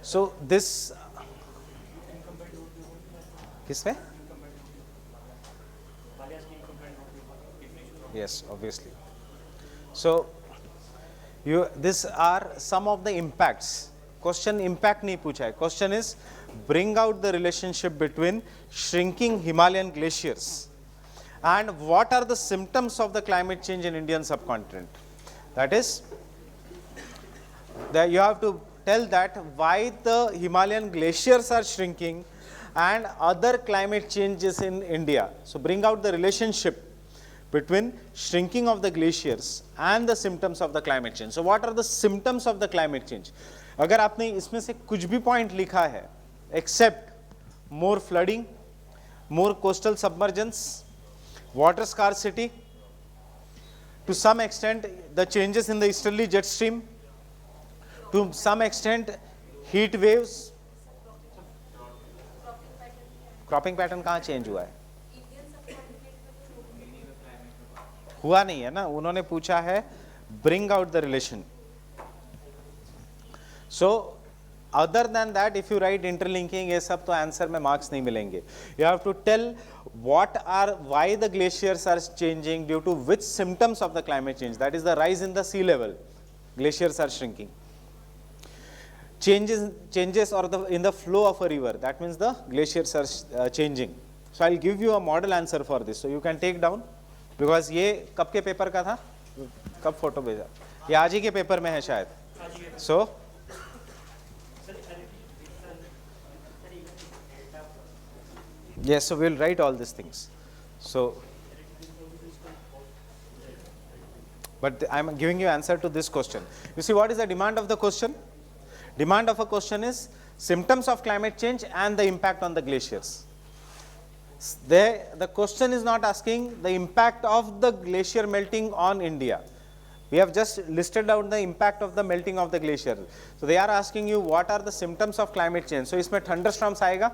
So this किसमें? Yes, obviously. So these are some of the impacts. Question impact नहीं पूछा है. Question is bring out the relationship between shrinking Himalayan glaciers and what are the symptoms of the climate change in Indian subcontinent. That is, that you have to tell that why the Himalayan glaciers are shrinking and other climate changes in India. So bring out the relationship between shrinking of the glaciers and the symptoms of the climate change. So what are the symptoms of the climate change? अगर आपने इसमें से कुछ भी point लिखा है except more flooding, more coastal submergence, water scarcity, to some extent the changes in the easterly jet stream, to some extent heat waves, cropping pattern कहाँ change हुआ है? हुआ नहीं है ना, उन्होंने पूछा है bring out the relation. So other than that if you write interlinking ये सब तो आंसर में मार्क्स नहीं मिलेंगे. You have to tell what are why the glaciers are changing due to which symptoms of the climate change. That is the rise in the sea level, glaciers are shrinking. Changes or in the flow of a river, that means the glaciers are changing. So I'll give you a model answer for this, so you can take down, because ये कब के paper का था, कब photo भेजा, ये आज ही के पेपर में है शायद. So yes, so we'll write all these things. So but I'm giving you answer to this question. You see what is the demand of the question? Demand of a question is symptoms of climate change and the impact on the glaciers. The question is not asking the impact of the glacier melting on India. We have just listed down the impact of the melting of the glacier. So they are asking you what are the symptoms of climate change. So इसमें thunderstorms आएगा?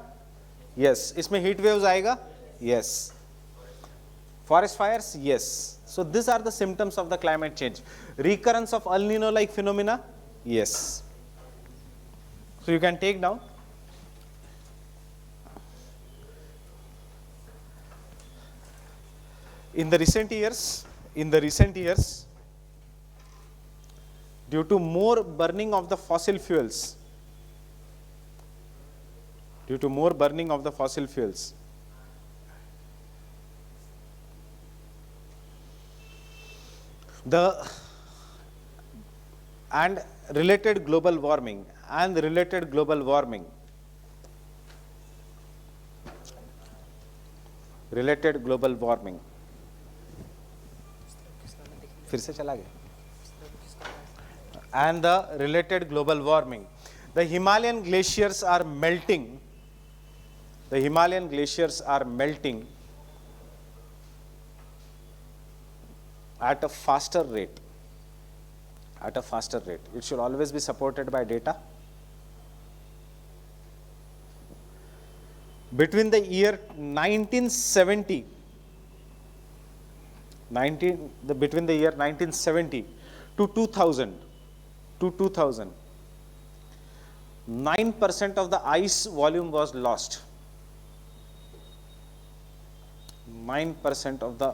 Yes. इसमें heat waves आएगा? Yes. Forest fires? Yes. So these are the symptoms of the climate change. Recurrence of El Nino like phenomena? Yes. So you can take down. In the recent years, due to more burning of the fossil fuels, and related global warming, फिर से चला गया, and the related global warming, the Himalayan glaciers are melting. At a faster rate. It should always be supported by data. Between the year 1970 to 2000, 9% of the ice volume was lost. 9% of the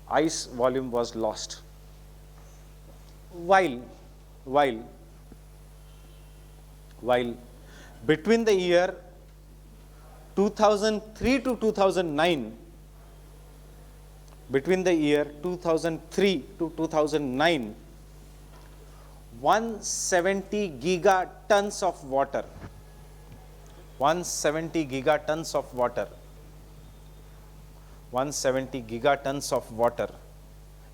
ice volume was lost. While between the year 2003 to 2009, 170 gigatons of water. 170 gigatons of water.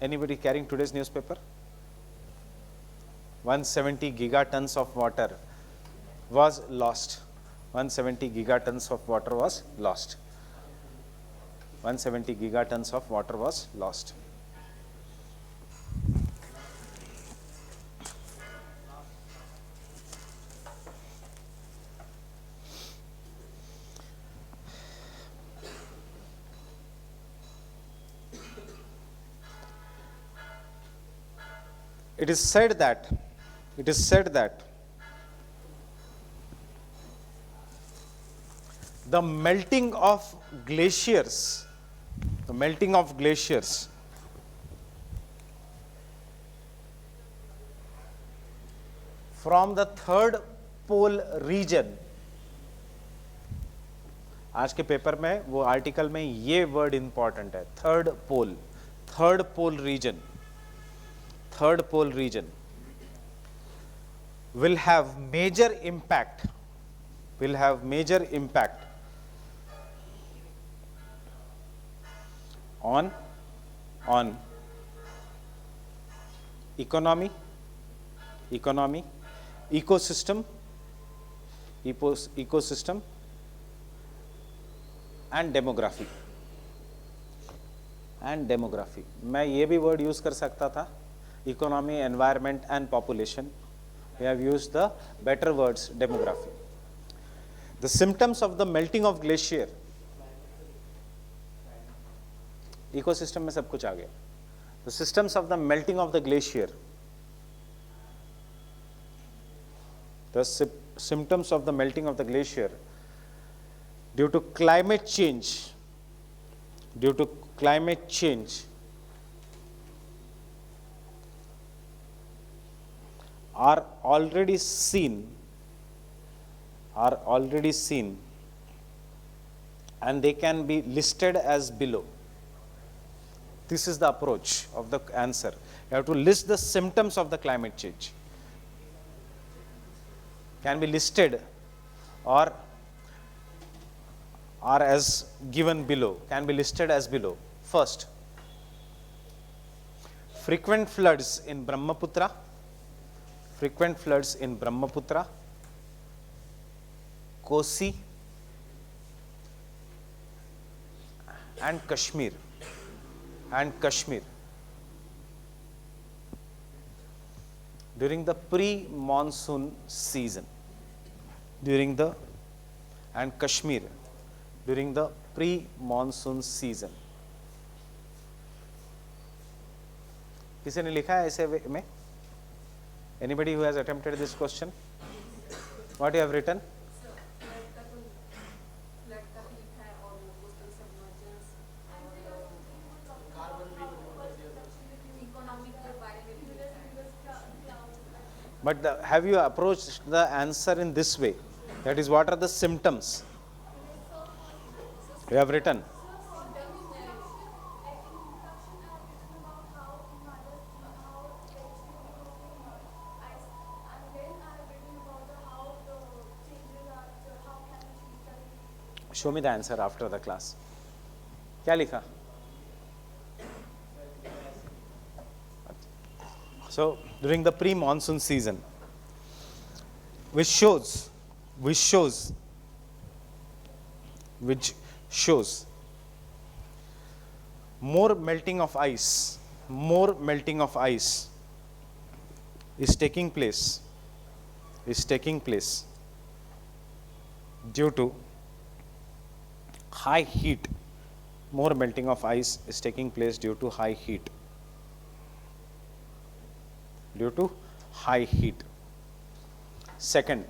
Anybody carrying today's newspaper? 170 gigatons of water was lost. 170 gigatons of water was lost. 170 gigatons of water was lost. It is said that the melting of glaciers, the melting of glaciers from the third pole region. आज के paper में वो article में ये word important है, third pole region, third pole region will have major impact on economy, ecosystem and demography. मैं ये भी वर्ड यूज कर सकता था, economy, environment and population. We have used the better words, demography. The symptoms of the melting of glacier, ecosystem में सब कुछ आ गया. The systems of the melting of the glacier, the symptoms of the melting of the glacier due to climate change are already seen and they can be listed as below. This is the approach of the answer. You have to list the symptoms of the climate change. Can be listed or are as given below, can be listed as below. First, frequent floods in Brahmaputra, Kosi and Kashmir during the pre-monsoon season, and Kashmir during the pre-monsoon season. किसी ने लिखा है ऐसे में? Anybody who has attempted this question? What you have written? But have you approached the answer in this way? That is, what are the symptoms? You have written. Show me the answer after the class. क्या लिखा? So during the pre-monsoon season, which shows more melting of ice is taking place due to high heat. More melting of ice is taking place due to high heat. Second,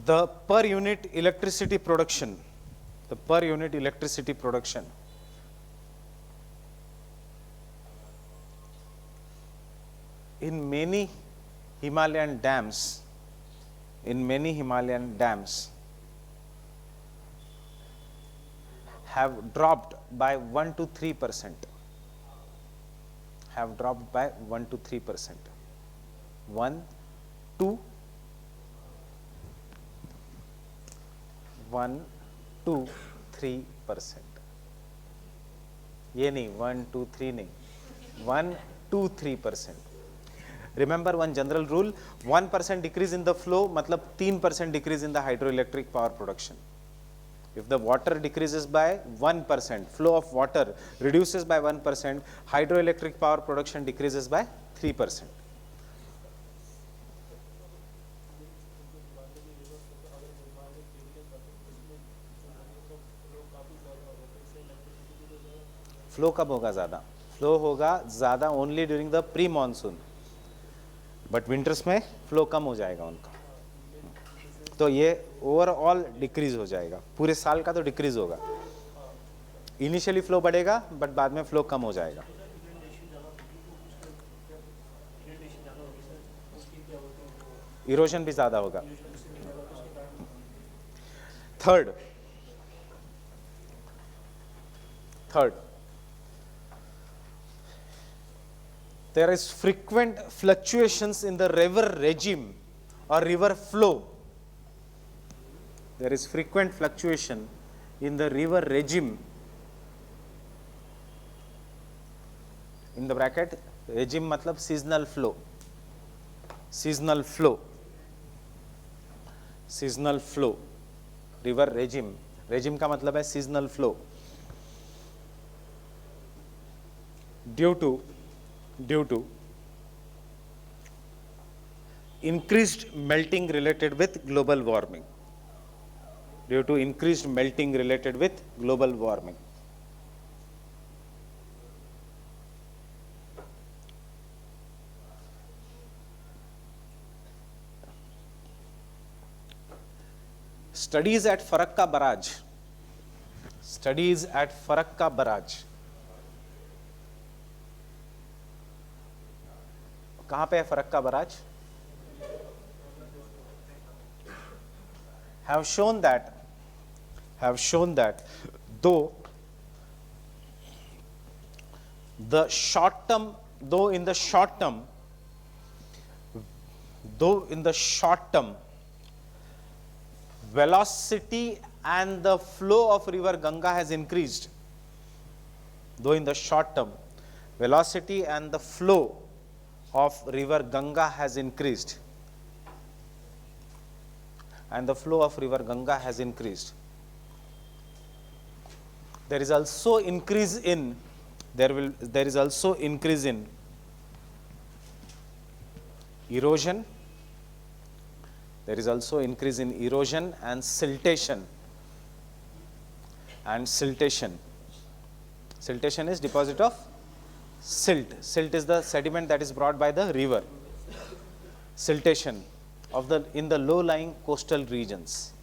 the per unit electricity production in many Himalayan dams have dropped by 1 to 3%. 1 to 3%. ये नहीं 1 2 3 नहीं 1 2 3%. Remember one general rule, 1% decrease in the flow मतलब 3% decrease in the hydroelectric power production. If the water decreases by 1%, flow of water reduces by 1%, hydroelectric power production decreases by 3%. Flow कब होगा ज़्यादा? Flow होगा ज़्यादा only during the pre monsoon. But winters में flow कम हो जाएगा उनका, तो ये ओवरऑल डिक्रीज हो जाएगा, पूरे साल का तो डिक्रीज होगा। इनिशियली फ्लो बढ़ेगा बट बाद में फ्लो कम हो जाएगा। इरोजन भी ज्यादा होगा। Third, there is frequent fluctuations in the river regime or river flow. There is frequent fluctuation in the river regime. In the bracket, regime मतलब seasonal flow. Seasonal flow. Seasonal flow. River regime. Regime का मतलब है seasonal flow. Due to increased melting related with global warming. Due to increased melting related with global warming. Studies at Farakka Barrage. Studies at Farakka Barrage. कहाँ पे है Farakka barrage? have shown that though in the short term velocity and the flow of river Ganga has increased. Though in the short term velocity and the flow of river Ganga has increased, and the flow of river Ganga has increased. There is also increase in erosion. There is also increase in erosion and siltation. Siltation is deposit of silt. Silt is the sediment that is brought by the river. Siltation in the low-lying coastal regions.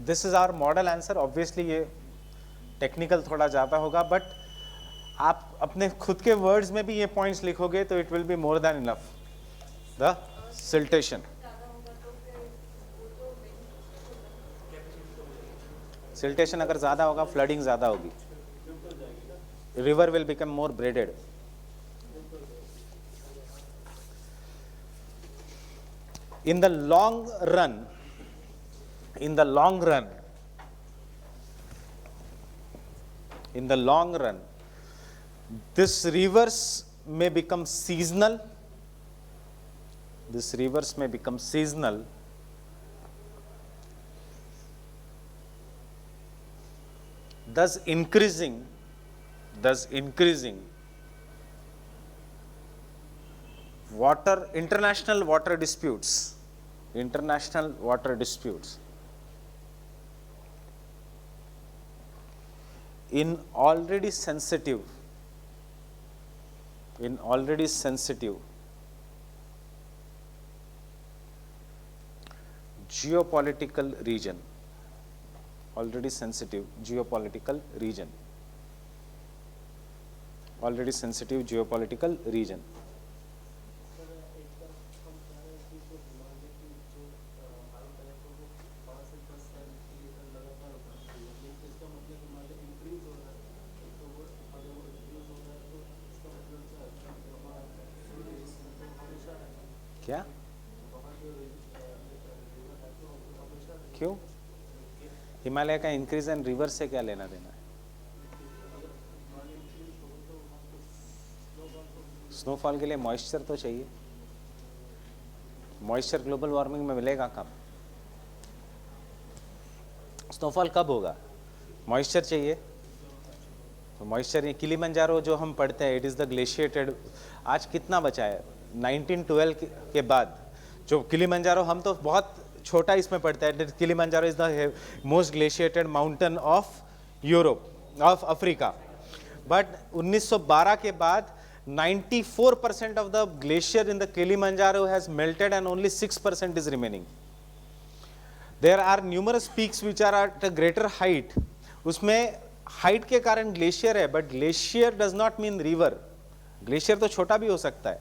This is our model answer. Obviously ये technical थोड़ा ज़्यादा होगा, but आप अपने खुद के words में भी ये पॉइंट्स लिखोगे तो it will be more than enough. The siltation. Siltation अगर ज़्यादा होगा, फ्लडिंग ज़्यादा होगी. River will become more braided. In the long run, these rivers may become seasonal. Thus increasing international water disputes. In already sensitive geopolitical region. क्या? क्यों? हिमालय का increase and river से क्या लेना देना है? स्नोफॉल के लिए मॉइस्चर तो चाहिए. मॉइस्चर ग्लोबल वार्मिंग में मिलेगा कब? स्नोफॉल कब होगा? मॉइस्चर चाहिए. तो मॉइस्चर, ये किलिमंजारो जो हम पढ़ते हैं, इट इज़ द ग्लेशिएटेड. आज कितना बचा है? 1912 के बाद जो किलिमंजारो, हम तो बहुत छोटा इसमें पड़ता है. Kilimanjaro is the most glaciated mountain of Europe, of Africa. but 1912 के बाद 94% of the glacier in the Kilimanjaro has melted and only 6% is remaining. There are numerous peaks which are at a greater height. उसमें height के कारण glacier है, but glacier does not mean river. Glacier तो छोटा भी हो सकता है.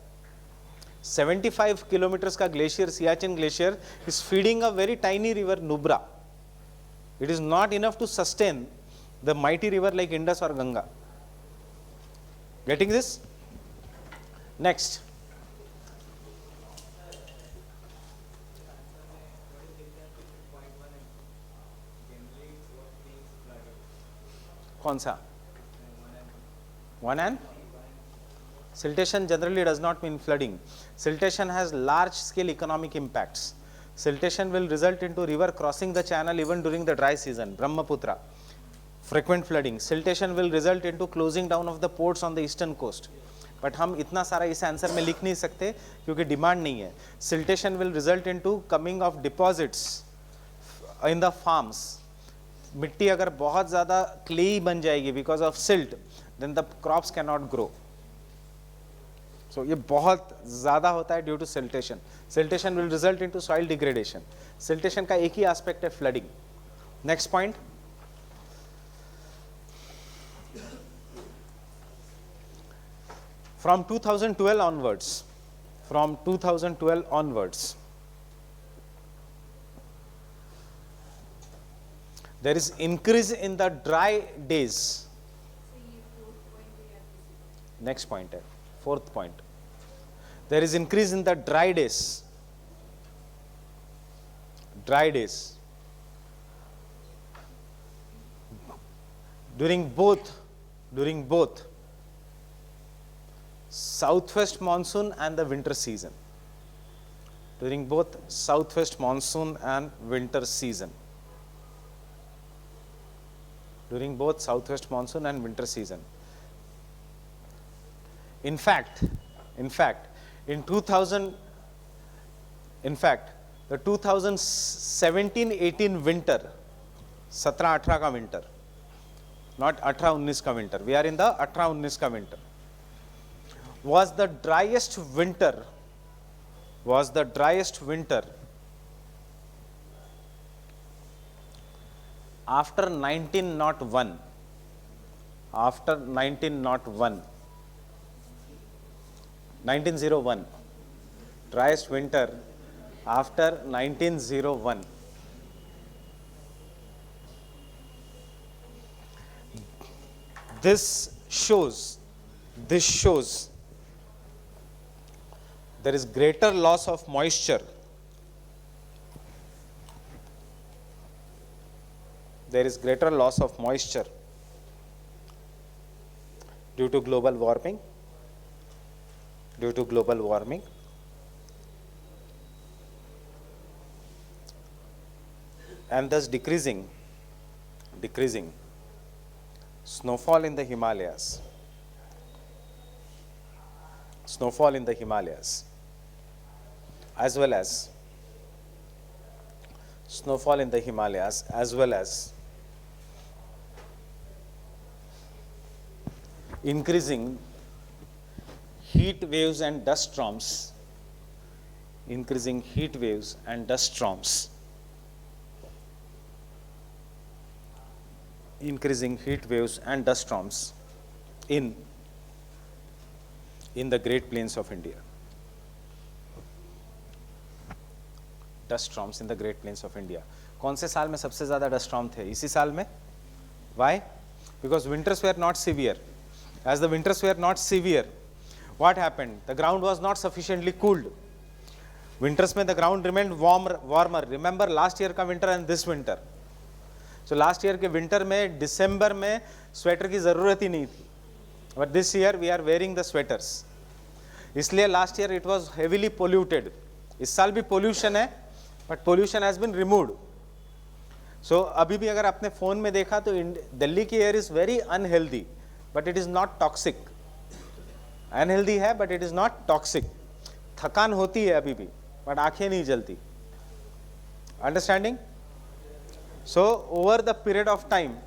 75 kilometers का glacier, Siachen glacier, is feeding a very tiny river, Nubra. It is not enough to sustain the mighty river like Indus or Ganga. Getting this? Next. कौन सा? One and? Siltation generally does not mean flooding. Siltation has large scale economic impacts. Siltation will result into river crossing the channel even during the dry season. Brahmaputra. Frequent flooding. Siltation will result into closing down of the ports on the eastern coast. But हम इतना सारा इस answer में लिख नहीं सकते क्योंकि demand नहीं है. Siltation will result into coming of deposits in the farms. मिट्टी अगर बहुत ज़्यादा क्लेई बन जाएगी because of silt, then the crops cannot grow. So ये बहुत ज़्यादा होता है due to siltation. Siltation will result into soil degradation. Siltation का एक ही aspect है flooding. Next point. From 2012 onwards, there is increase in the dry days. Next point, fourth point. There is increase in the dry days. Dry days. During both southwest monsoon and the winter season. During both southwest monsoon and winter season. During both southwest monsoon and winter season. In fact, the 2017-18 winter, 17-18 का winter, not 18-19 का winter. We are in the 18-19 का winter. Was the driest winter after 1901. After 1901. 1901. Driest winter after 1901. This shows there is greater loss of moisture. There is greater loss of moisture due to global warming. And thus decreasing snowfall in the Himalayas. As well as increasing heat waves and dust storms. Increasing heat waves and dust storms. Increasing heat waves and dust storms in the Great Plains of India. Dust storms in the Great Plains of India. कौन से साल में सबसे ज़्यादा dust storm थे? इसी साल में? Why? Because winters were not severe. As the winters were not severe, what happened? The ground was not sufficiently cooled. Winters में the ground remained warmer. Remember last year का winter and this winter. So last year के winter में December में sweater की ज़रूरत ही नहीं थी. But this year we are wearing the sweaters. इसलिए last year it was heavily polluted. इस साल भी pollution है, but pollution has been removed. So अभी भी अगर आपने phone में देखा तो दिल्ली की air is very unhealthy, but it is not toxic. Unhealthy है, but it is not toxic. थकान होती है अभी भी, but आँखें नहीं जलती. Understanding? So over the period of time,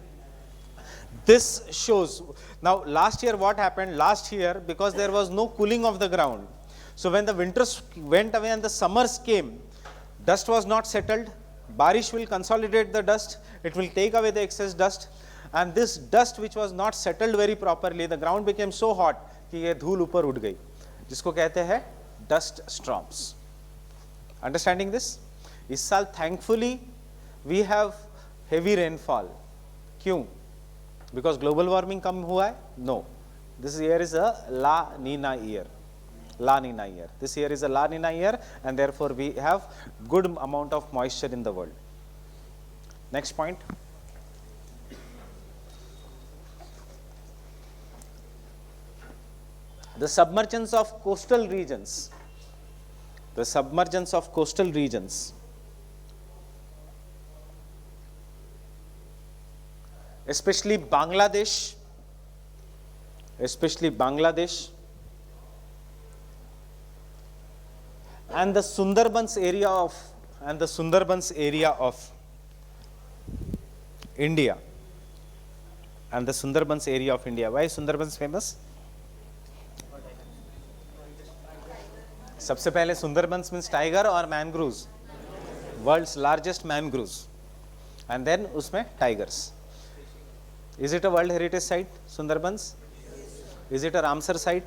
This shows, now last year what happened? Last year, because there was no cooling of the ground, so when the winters went away and the summers came, dust was not settled. Barish will consolidate the dust, it will take away the excess dust, and this dust which was not settled very properly, the ground became so hot कि ये धूल ऊपर उड़ गई, जिसको कहते हैं dust storms. Understanding this? इस साल thankfully we have heavy rainfall. क्यों? Because global warming कम हुआ है? No. This year is a La Nina year. La Nina year. This year is a La Nina year, and therefore we have good amount of moisture in the world. Next point. The submergence of coastal regions. The submergence of coastal regions. Especially Bangladesh, and the Sundarbans area of India, Why is Sundarbans famous? सबसे पहले Sundarbans means tiger or mangroves, world's largest mangroves, and then उसमें tigers. Is it a World Heritage Site, Sundarbans? Is it a Ramsar site?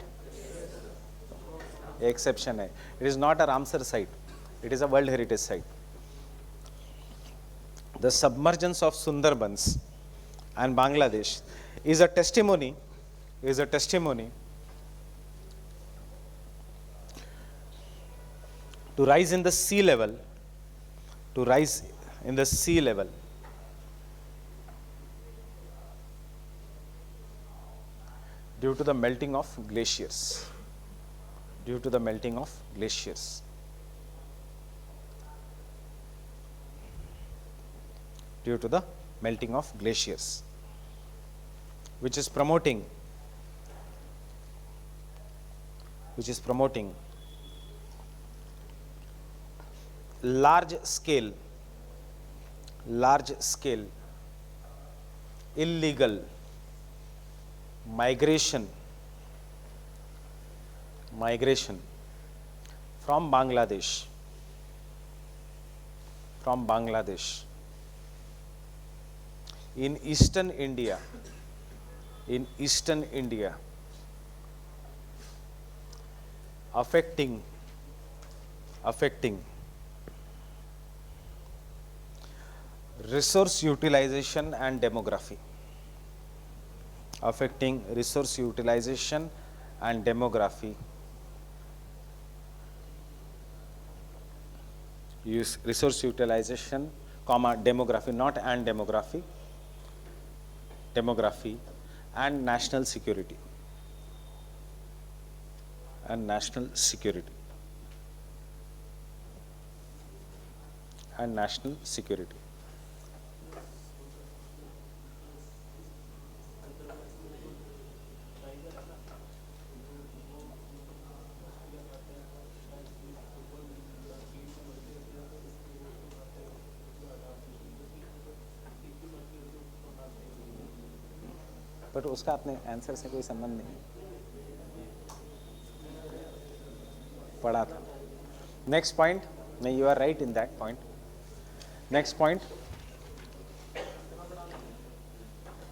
Exception है. It is not a Ramsar site. It is a World Heritage Site. The submergence of Sundarbans and Bangladesh is a testimony to rise in the sea level, due to the melting of glaciers. Due to the melting of glaciers. Due to the melting of glaciers, which is promoting large scale illegal migration from Bangladesh in eastern India, affecting resource utilization and demography. Use resource utilization, demography, not and demography. Demography and national security. But उसका अपने answer से कोई संबंध नहीं पढ़ा था. Next point, नहीं, you are right in that point. Next point,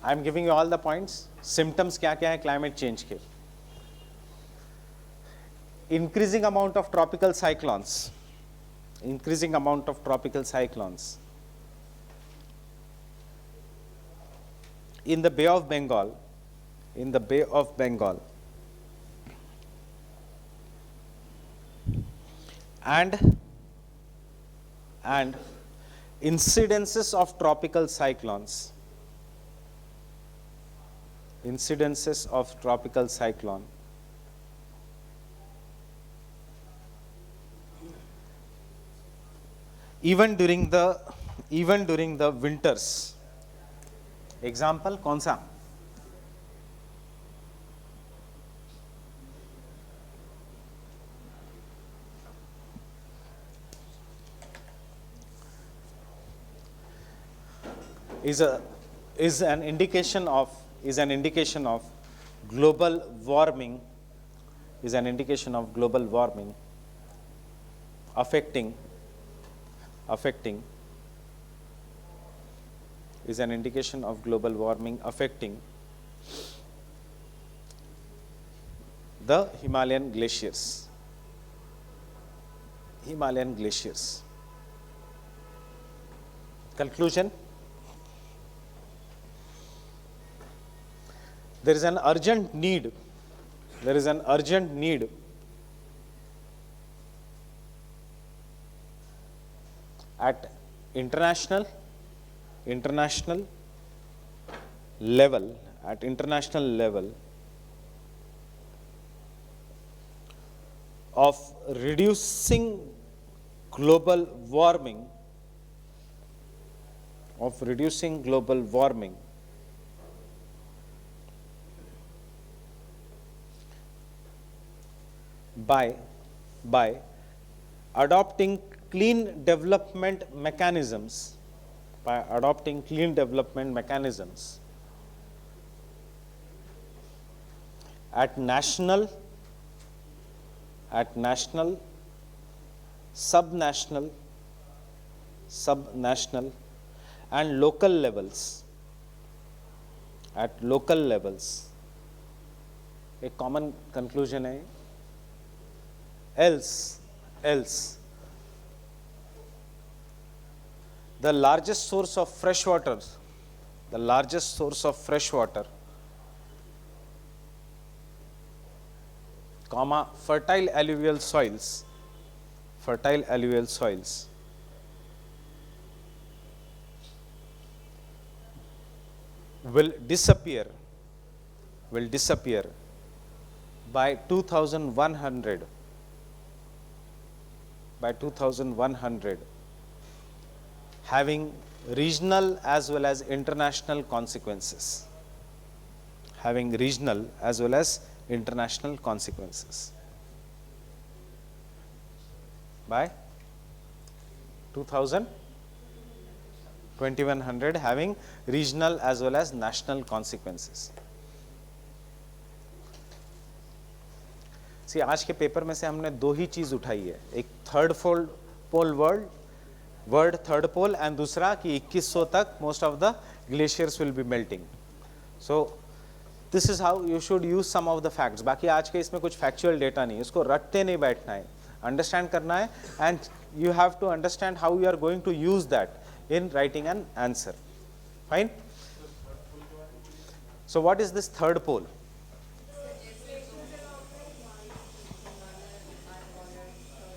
I am giving you all the points. Symptoms क्या क्या है क्लाइमेट चेंज के. Increasing amount of tropical cyclones, in the Bay of Bengal, and incidences of tropical cyclone even during the winters. Example कौन सा? is an indication of global warming, affecting the Himalayan glaciers. Conclusion: there is an urgent need at international level of reducing global warming by adopting clean development mechanisms at national, subnational and local levels. एक common conclusion है, else the largest source of fresh water, fertile alluvial soils will disappear by 2100, having regional as well as international consequences. By 2100, having regional as well as national consequences. आज के paper में से हमने दो ही चीज उठाई है, एक third pole word third pole, and दूसरा कि 2100 तक most of the glaciers will be melting. So this is how you should use some of the facts. बाकी आज के इसमें कुछ फैक्चुअल डेटा नहीं है, उसको रटते नहीं बैठना है, अंडरस्टैंड करना है, and you have to understand how you are going to use that in writing an answer. Fine. So what is this third pole?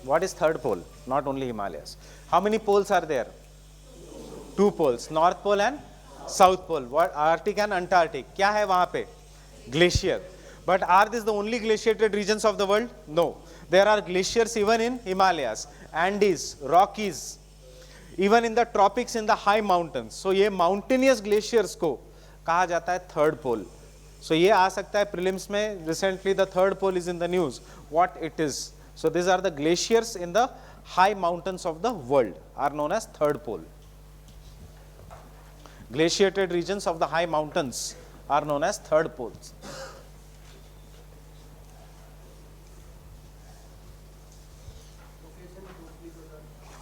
What is third pole? Not only Himalayas. How many poles are there? Two poles, North Pole and South Pole. What? Arctic and Antarctic. क्या है वहाँ पे? Glacier. But are these the only glaciated regions of the world? No. There are glaciers even in Himalayas, Andes, Rockies, even in the tropics, in the high mountains. So ये mountainous glaciers को कहा जाता है third pole. So ये आ सकता है prelims में. Recently the third pole is in the news. What it is? So these are the glaciers in the high mountains of the world are known as third pole. Glaciated regions of the high mountains are known as third poles.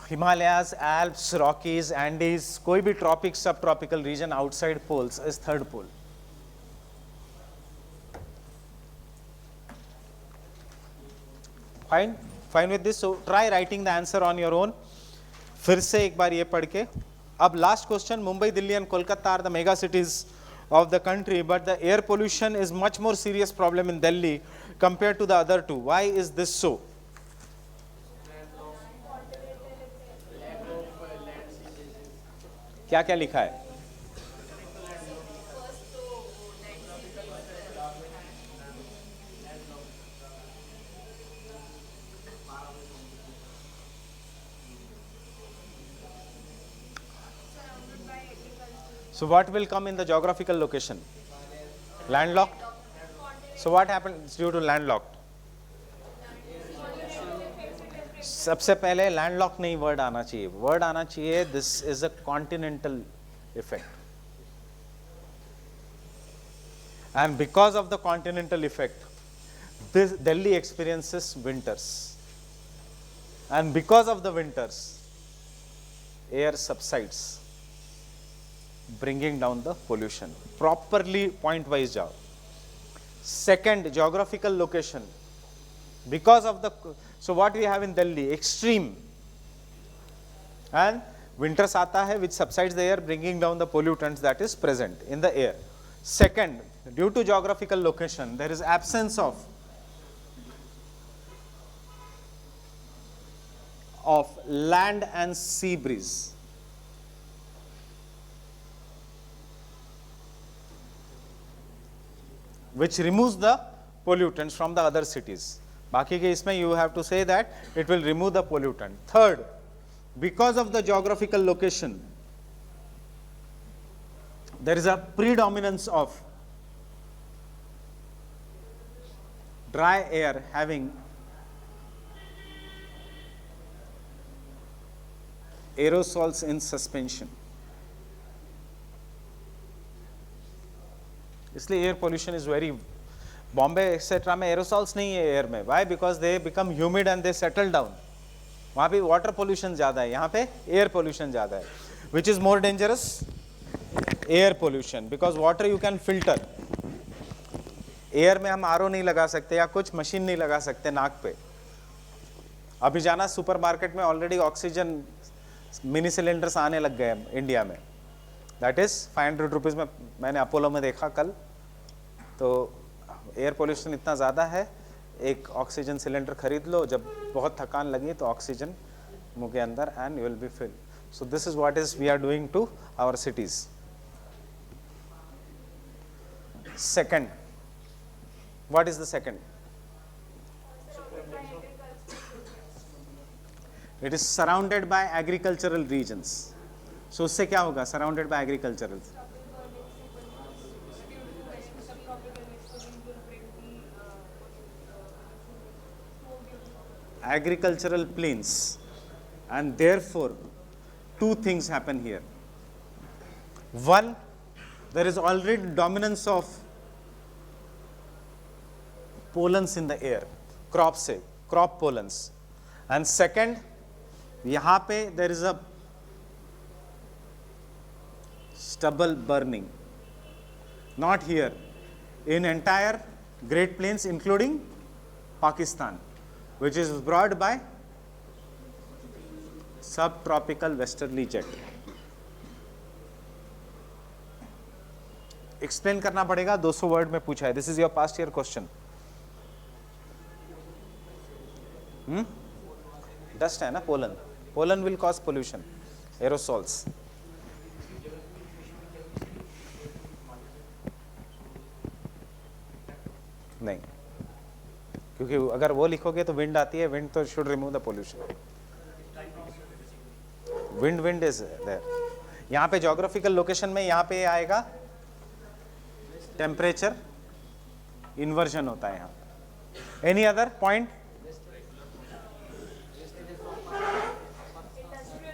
Himalayas, Alps, Rockies, Andes, कोई भी tropic, subtropical region outside poles is third pole. Fine with this. So try writing the answer on your own. फिर से एक बार ये पढ़ के. अब last question, Mumbai, Delhi and Kolkata are the mega cities of the country, but the air pollution is much more serious problem in Delhi compared to the other two. Why is this so? क्या क्या लिखा है? So what will come in the geographical location? Landlocked. So what happens due to landlocked? सबसे पहले landlocked नहीं word आना चाहिए. Word आना चाहिए this is a continental effect. And because of the continental effect, this Delhi experiences winters. And because of the winters, air subsides, bringing down the pollution. Properly point wise jao. Second, geographical location. Because of the, so what we have in Delhi, extreme. And winters aata hai, which subsides the air, bringing down the pollutants that is present in the air. Second, due to geographical location, there is absence of land and sea breeze. Which removes the pollutants from the other cities. Baki ke isme you have to say that it will remove the pollutant. Third, because of the geographical location, there is a predominance of dry air having aerosols in suspension. इसलिए air pollution is very, Bombay etcetera में aerosols नहीं है air में. Why? Because they become humid and they settle down. वहाँ पे water pollution ज़्यादा है, यहाँ पे एयर पोल्यूशन ज़्यादा है. Which is more dangerous? Air pollution, because water you can filter. Air में हम आरओ नहीं लगा सकते या कुछ मशीन नहीं लगा सकते नाक पे. अभी जाना सुपरमार्केट में, ऑलरेडी ऑक्सीजन मिनी सिलेंडर्स आने लग गए इंडिया में. दैट इज़ 500 रुपीज़ में. मैंने अपोलो में देखा कल. तो एयर पोल्यूशन इतना ज़्यादा है, एक ऑक्सीजन सिलेंडर खरीद लो, जब बहुत थकान लगी तो ऑक्सीजन मुंह के अंदर and you will be fill. So this is what is we are doing to our cities. Second, what is the second? It is surrounded by agricultural regions. So उससे क्या होगा? Surrounded by agricultural, agricultural plains, and therefore two things happen here. One, there is already dominance of pollens in the air, crop pollens. And second, यहाँ पे there is a stubble burning. Not here, in entire Great Plains including Pakistan, which is brought by subtropical westerly jet. Explain करना पड़ेगा, 200 word में पूछा है. This is your past year question. Dust है ना, pollen. Pollen will cause pollution, aerosols. नहीं, क्योंकि अगर वो लिखोगे तो विंड आती है. विंड तो should remove the pollution. Wind is there. यहाँ पे जोग्राफिकल लोकेशन में यहाँ पे आएगा, टेम्परेचर इन्वर्जन होता है यहाँ. Any other point?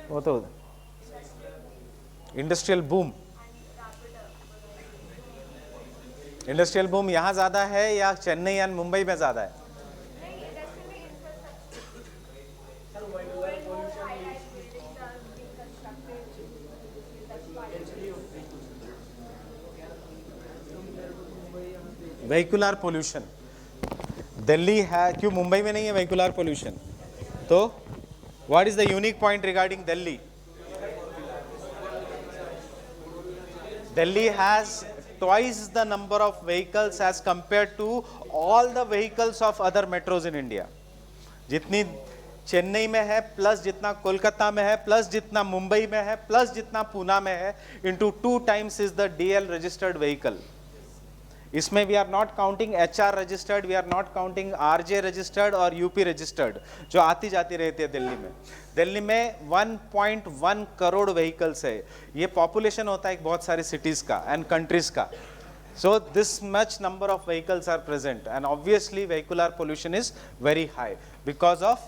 वो तो इंडस्ट्रियल बूम. इंडस्ट्रियल बूम यहाँ ज्यादा है या चेन्नई या मुंबई में ज्यादा है? वेहिकुलर पोल्यूशन दिल्ली है, क्यों मुंबई में नहीं है वेहिकुलर पोल्यूशन? तो what is the unique point regarding Delhi? Delhi has twice the number of vehicles as compared to all the vehicles of other metros in India. जितनी चेन्नई में है, प्लस जितना कोलकाता में है, प्लस जितना मुंबई में है, प्लस जितना पूना में है, into 2 times is the DL registered vehicle. इसमें we are not counting HR registered, we are not counting RJ registered और UP रजिस्टर्ड जो आती जाती रहती है दिल्ली में. दिल्ली में 1.1 करोड़ व्हीकल्स है. ये पॉपुलेशन होता है बहुत सारी सिटीज का एंड कंट्रीज का. So this much number of vehicles are present and obviously vehicular pollution is very high because of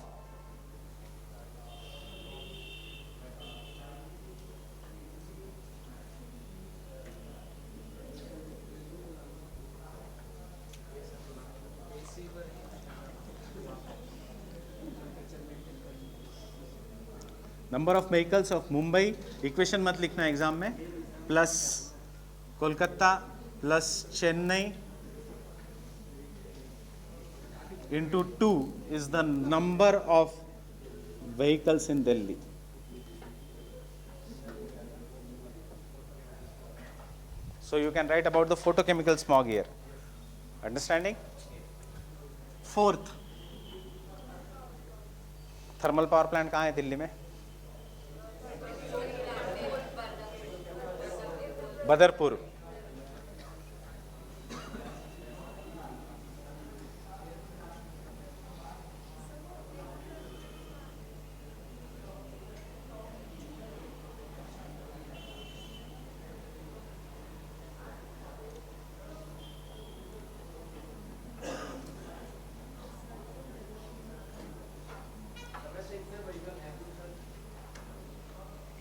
number of vehicles of Mumbai, equation मत लिखना एग्जाम में, plus Kolkata plus Chennai into 2 is the number of vehicles in Delhi. So you can write about the photochemical smog here. Understanding? Fourth, thermal power plant कहाँ है दिल्ली में? बदरपुर.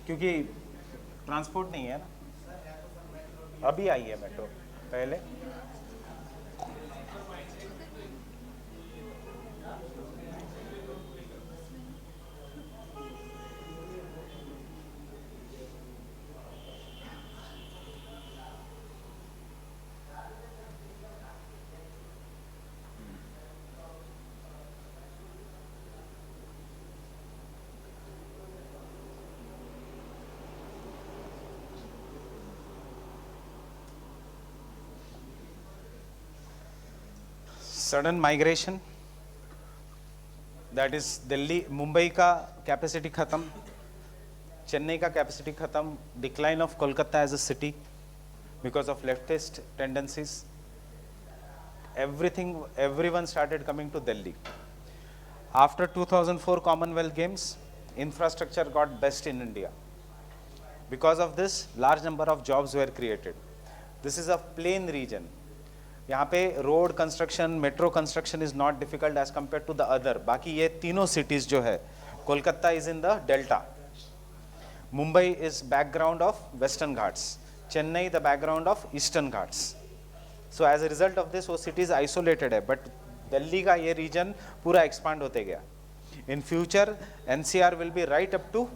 क्योंकि transport नहीं है ना, अभी आई है मेट्रो पहले. Sudden migration, that is Delhi Mumbai का कैपेसिटी खत्म, चेन्नई का कैपेसिटी खत्म, decline of Kolkata as a city because of leftist tendencies, everyone started coming to Delhi. After 2004 Commonwealth Games, infrastructure got best in India. Because of this, large number of jobs were created. This is a plain region. यहाँ पे road construction, metro construction is not difficult as compare to the other. बाकी ये तीनों cities जो है, Kolkata is in the delta, Mumbai is background of Western Ghats, Chennai the background of Eastern Ghats. So as a result of this वो cities isolated है, but Delhi का ये region पूरा एक्सपांड होते गया. In future NCR will be right up to,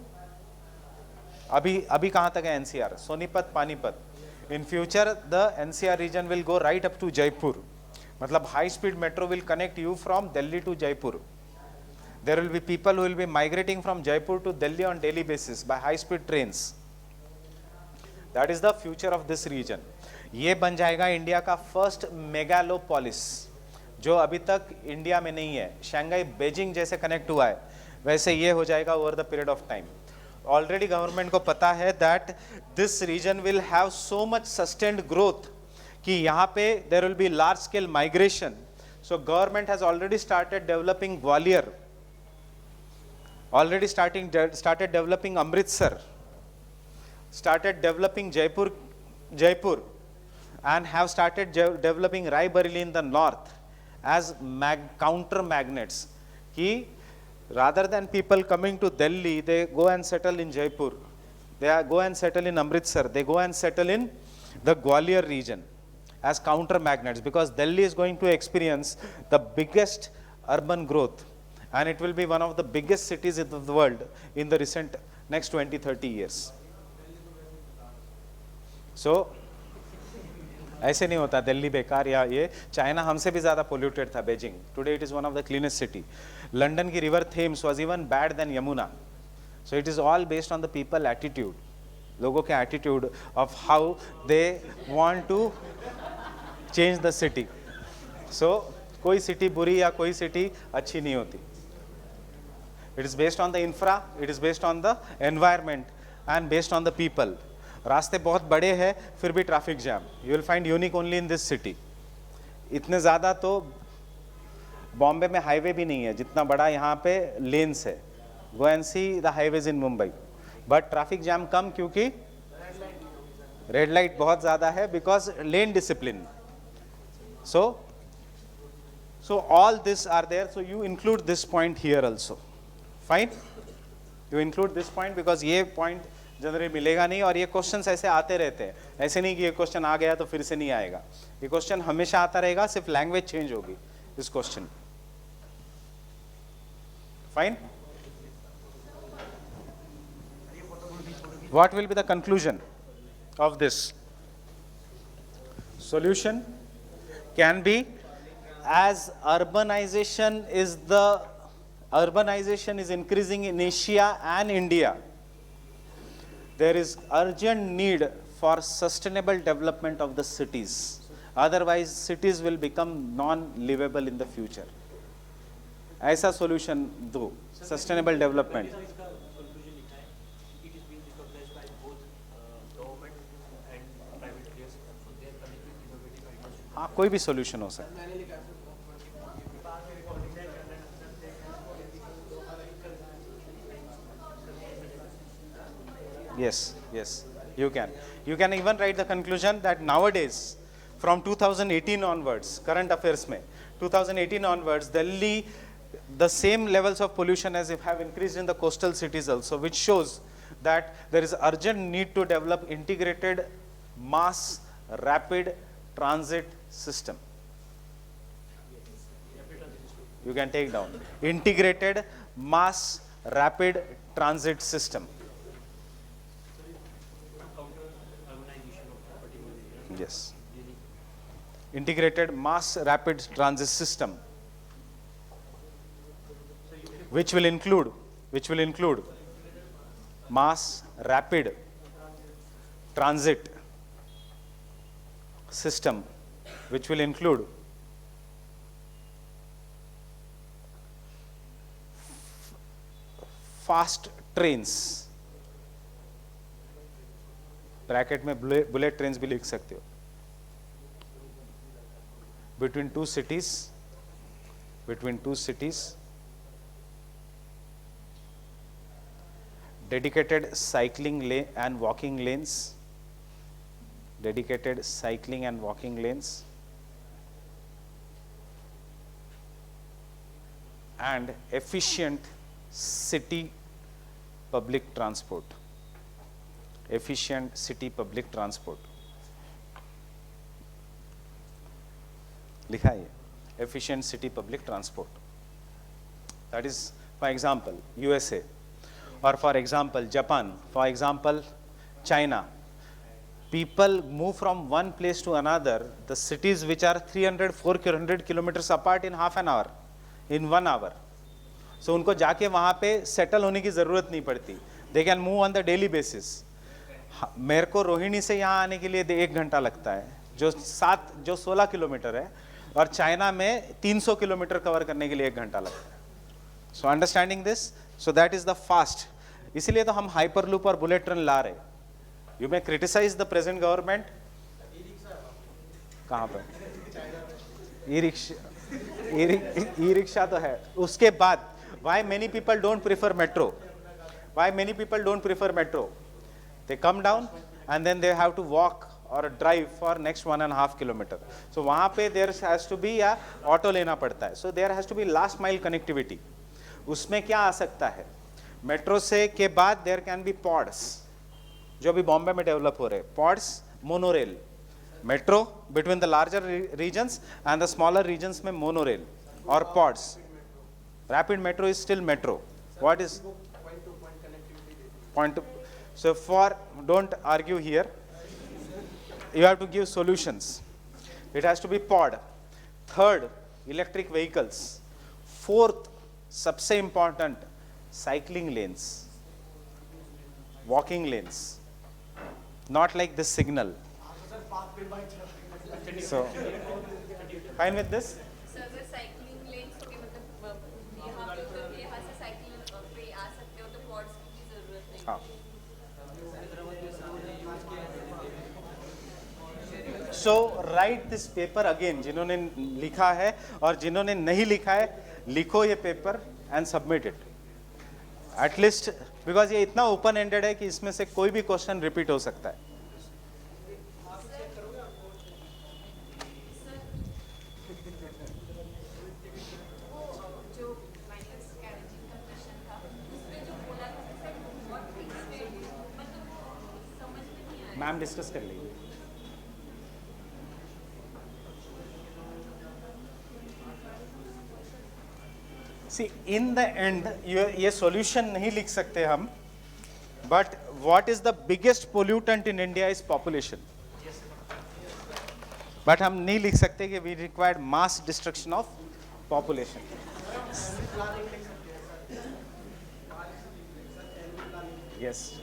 अभी कहाँ तक है NCR? Sonipat, Panipat. In future, the NCR region will go right up to Jaipur. मतलब high speed metro will connect you from Delhi to Jaipur. There will be people who will be migrating from Jaipur to Delhi on daily basis by high speed trains. That is the future of this region. ये बन जाएगा India का first megalopolis, जो अभी तक India में नहीं है. शंघाई बीजिंग जैसे कनेक्ट हुआ है, वैसे ये हो जाएगा over the period of time. Already government को पता है that this region will have so much sustained growth कि यहाँ पे there will be large scale migration. So government has already started developing Gwalior, already started developing Amritsar, started developing Jaipur, and have started developing Raebareli in the north as counter magnets. कि rather than people coming to Delhi, they go and settle in Jaipur, they go and settle in Amritsar, they go and settle in the Gwalior region as counter magnets, because Delhi is going to experience the biggest urban growth, and it will be one of the biggest cities in the world in the recent next 20-30 years. So ऐसे नहीं होता दिल्ली बेकार या ये. China हमसे भी ज़्यादा polluted था, Beijing. Today it is one of the cleanest city. London की river Thames was even bad than Yamuna. So it is all based on the people attitude, लोगों के attitude of how they want to change the city. So कोई city बुरी या कोई city अच्छी नहीं होती. It is based on the infra, it is based on the environment and based on the people. रास्ते बहुत बड़े हैं फिर भी traffic jam, you will find unique only in this city. इतने ज़्यादा तो बॉम्बे में हाईवे भी नहीं है जितना बड़ा यहाँ पे लेन्स है. Go and see the highways in Mumbai, but traffic jam कम क्योंकि रेड लाइट बहुत ज़्यादा है, because lane discipline. So all this are there, so you include this point here also. Fine, you include this point because ये point generally मिलेगा नहीं, और ये क्वेश्चंस ऐसे आते रहते हैं. ऐसे नहीं कि ये क्वेश्चन आ गया तो फिर से नहीं आएगा. ये क्वेश्चन हमेशा आता रहेगा, सिर्फ लैंग्वेज चेंज होगी इस question. Fine. What will be the conclusion of this? Solution can be, as urbanization is increasing in Asia and India, there is urgent need for sustainable development of the cities. Otherwise, cities will become non-livable in the future. ऐसा solution दो, sustainable development. हाँ, कोई भी solution हो सकता है. Yes, yes, you can. You can even write the conclusion that nowadays, from 2018 onwards, current affairs mein, 2018 onwards, Delhi, the same levels of pollution as if have increased in the coastal cities also, which shows that there is urgent need to develop integrated mass rapid transit system. You can take down integrated mass rapid transit system. Yes, integrated mass rapid transit system, which will include mass rapid transit system, which will include fast trains, bracket में bullet trains भी लिख सकते हो, between two cities, dedicated cycling lane and walking lanes, and efficient city public transport. लिखा है efficient city public transport. That is, for example, USA, or for example, Japan, for example, China. People move from one place to another, the cities which are 300-400 kilometers apart in half an hour, in 1 hour. So उनको जाके वहाँ पे settle होने की ज़रूरत नहीं पड़ती. They can move on the daily basis. मेरे को रोहिणी से यहाँ आने के लिए 1 घंटा लगता है, जो 16 किलोमीटर है, और चाइना में 300 किलोमीटर कवर करने के लिए 1 घंटा लगता है. So understanding this, so that is the fast. इसीलिए तो हम हाइपरलूप और बुलेट ट्रेन ला रहे. You may criticise the present government. कहाँ पर ई रिक्शा तो है. उसके बाद why many people don't prefer metro? They come down and then they have to walk or drive for next 1.5 kilometer. So वहाँ पे there has to be a auto लेना पड़ता है. So there has to be last mile connectivity. उसमें क्या आ सकता है? Metro से के बाद there can be pods, जो अभी बॉम्बे में डेवलप हो रहे हैं. Pods, monorail, metro between the larger regions and the smaller regions में monorail or pods. Rapid metro is still metro. What is point to? So don't argue here. You have to give solutions. It has to be pod. Third, electric vehicles. Fourth, सबसे important, cycling lanes, walking lanes. Not like this signal. So, fine with this? Sir, the cycling lanes तो मतलब यहाँ से cycling पे आ सकते हो तो pods की ज़रूरत नहीं. हाँ. So write this paper again. जिन्होंने लिखा है और जिन्होंने नहीं लिखा है, लिखो ये paper and submit it. At least because ये इतना open ended है कि इसमें से कोई भी क्वेश्चन रिपीट हो सकता है. मैम डिस्कस कर लीजिए. See, in the end, ये solution नहीं लिख सकते हम, but what is the biggest pollutant in India is population. But हम नहीं लिख सकते कि we required mass destruction of population. Yes.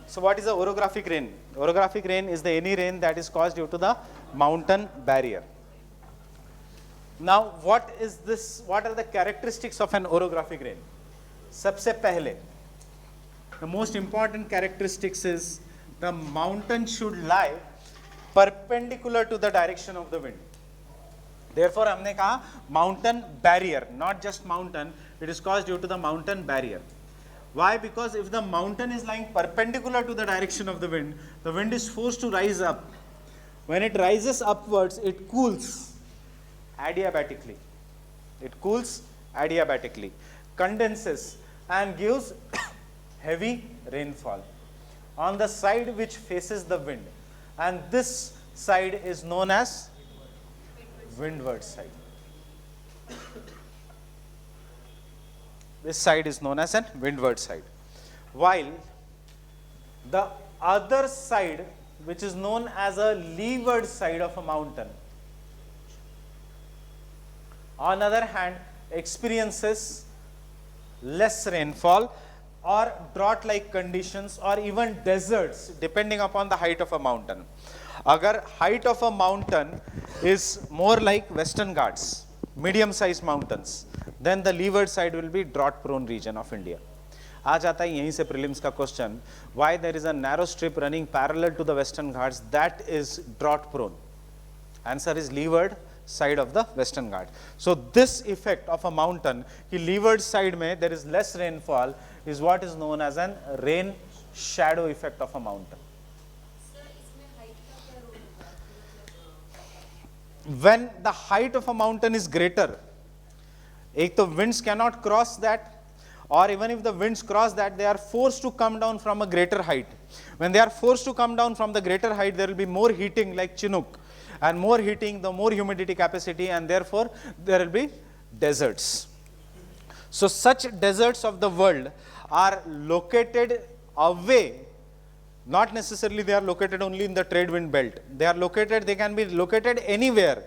So what is the orographic rain? Orographic rain is the any rain that is caused due to the mountain barrier. Now what is this? What are the characteristics of an orographic rain? सबसे पहले, the most important characteristics is the mountain should lie perpendicular to the direction of the wind. Therefore हमने कहा mountain barrier, not just mountain, it is caused due to the mountain barrier. Why? Because if the mountain is lying perpendicular to the direction of the wind is forced to rise up. When it rises upwards, it cools adiabatically. It cools adiabatically, condenses and gives heavy rainfall on the side which faces the wind. And this side is known as windward side. This side is known as an windward side. While the other side, which is known as a leeward side of a mountain, on the other hand, experiences less rainfall or drought-like conditions or even deserts, depending upon the height of a mountain. Agar height of a mountain is more like Western Ghats, medium-sized mountains, then the leeward side will be drought-prone region of India. आ जाता है यहीं से prelims का question, why there is a narrow strip running parallel to the Western Ghats that is drought-prone? Answer is leeward side of the Western Ghats. So this effect of a mountain, कि leeward side में there is less rainfall, is what is known as an rain shadow effect of a mountain. When the height of a mountain is greater, एक तो winds cannot cross that, or even if the winds cross that, they are forced to come down from a greater height. When they are forced to come down from the greater height, there will be more heating like Chinook, and more heating, the more humidity capacity, and therefore there will be deserts. So such deserts of the world are located away. Not necessarily they are located only in the trade wind belt. They can be located anywhere,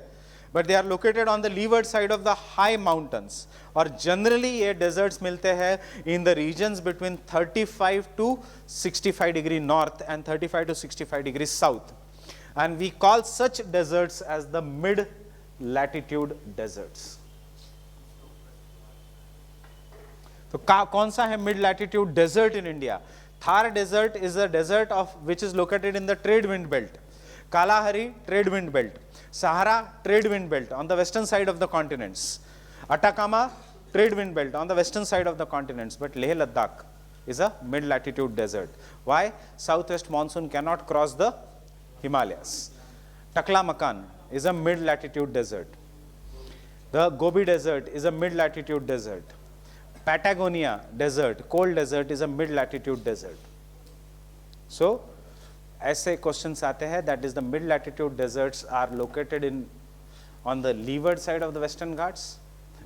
but they are located on the leeward side of the high mountains. और generally ये deserts मिलते हैं in the regions between 35 to 65 degree north and 35 to 65 degrees south. And we call such deserts as the mid-latitude deserts. तो कौन सा है mid-latitude desert in India? Thar desert is a desert of which is located in the trade wind belt. Kalahari trade wind belt. Sahara trade wind belt on the western side of the continents. Atacama trade wind belt on the western side of the continents. But Leh Ladakh is a mid-latitude desert. Why? Southwest monsoon cannot cross the Himalayas. Taklamakan is a mid-latitude desert. The Gobi desert is a mid-latitude desert. Patagonia desert, cold desert, is a mid-latitude desert. So, ऐसे questions आते हैं, that is the mid-latitude deserts are located on the leeward side of the Western Ghats,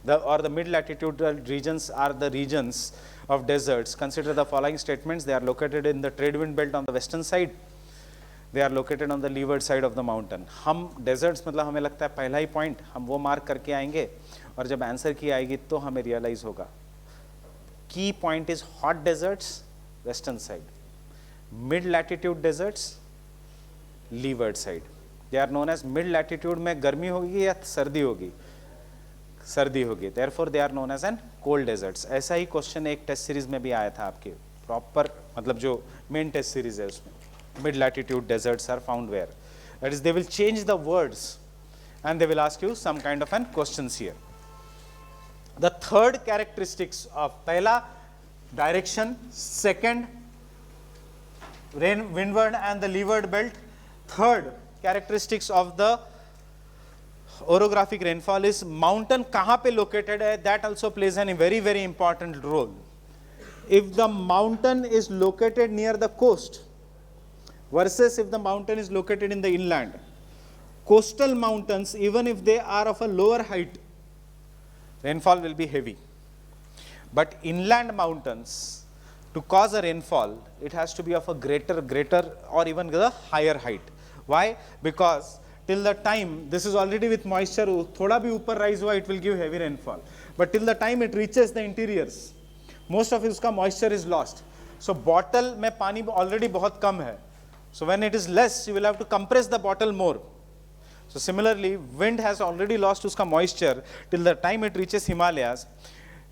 or the mid-latitude regions are the regions of deserts. Consider the following statements. They are located in the trade wind belt on the western side. They are located on the leeward side of the mountain. हम deserts मतलब हमें लगता है पहला ही point हम वो mark करके आएंगे, और जब answer की आएगी तो हमें realize होगा. Key point is hot deserts, western side. Mid-latitude deserts, leeward side. They are known as mid-latitude में गर्मी होगी या सर्दी होगी? सर्दी होगी. Therefore, they are known as an cold deserts. ऐसा ही question एक test series में भी आया था आपके. Proper मतलब जो main test series है उसमें. Mid-latitude deserts are found where? That is, they will change the words and they will ask you some kind of an questions here. The third characteristics of pehla direction, second windward and the leeward belt. Third characteristics of the orographic rainfall is mountain kahan pe located hai, that also plays a very very important role. If the mountain is located near the coast, versus if the mountain is located in the inland. Coastal mountains, even if they are of a lower height, rainfall will be heavy. But inland mountains, to cause a rainfall, it has to be of a greater or even the higher height. Why? Because till the time, this is already with moisture, thoda bhi upar rise hua, it will give heavy rainfall. But till the time it reaches the interiors, most of its moisture is lost. So bottle mein pani already bahut kam hai. So when it is less, you will have to compress the bottle more. So similarly, wind has already lost uska moisture. Till the time it reaches Himalayas,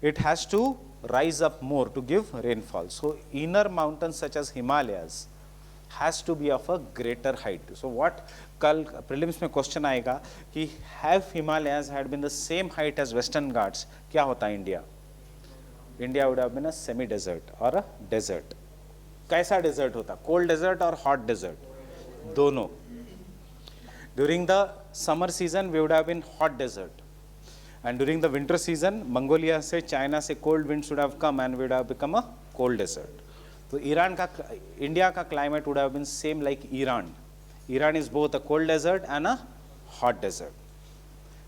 it has to rise up more to give rainfall. So inner mountains such as Himalayas has to be of a greater height. So what kal prelims mein question aayega ki have Himalayas had been the same height as Western Ghats, kya hota India? India would have been a semi-desert or a desert. कैसा desert होता? Cold desert or hot desert? दोनों. During the summer season, we would have been hot desert. And during the winter season, Mongolia से, China से cold winds would have come and we would have become a cold desert. So India का climate would have been same like Iran. Iran is both a cold desert and a hot desert.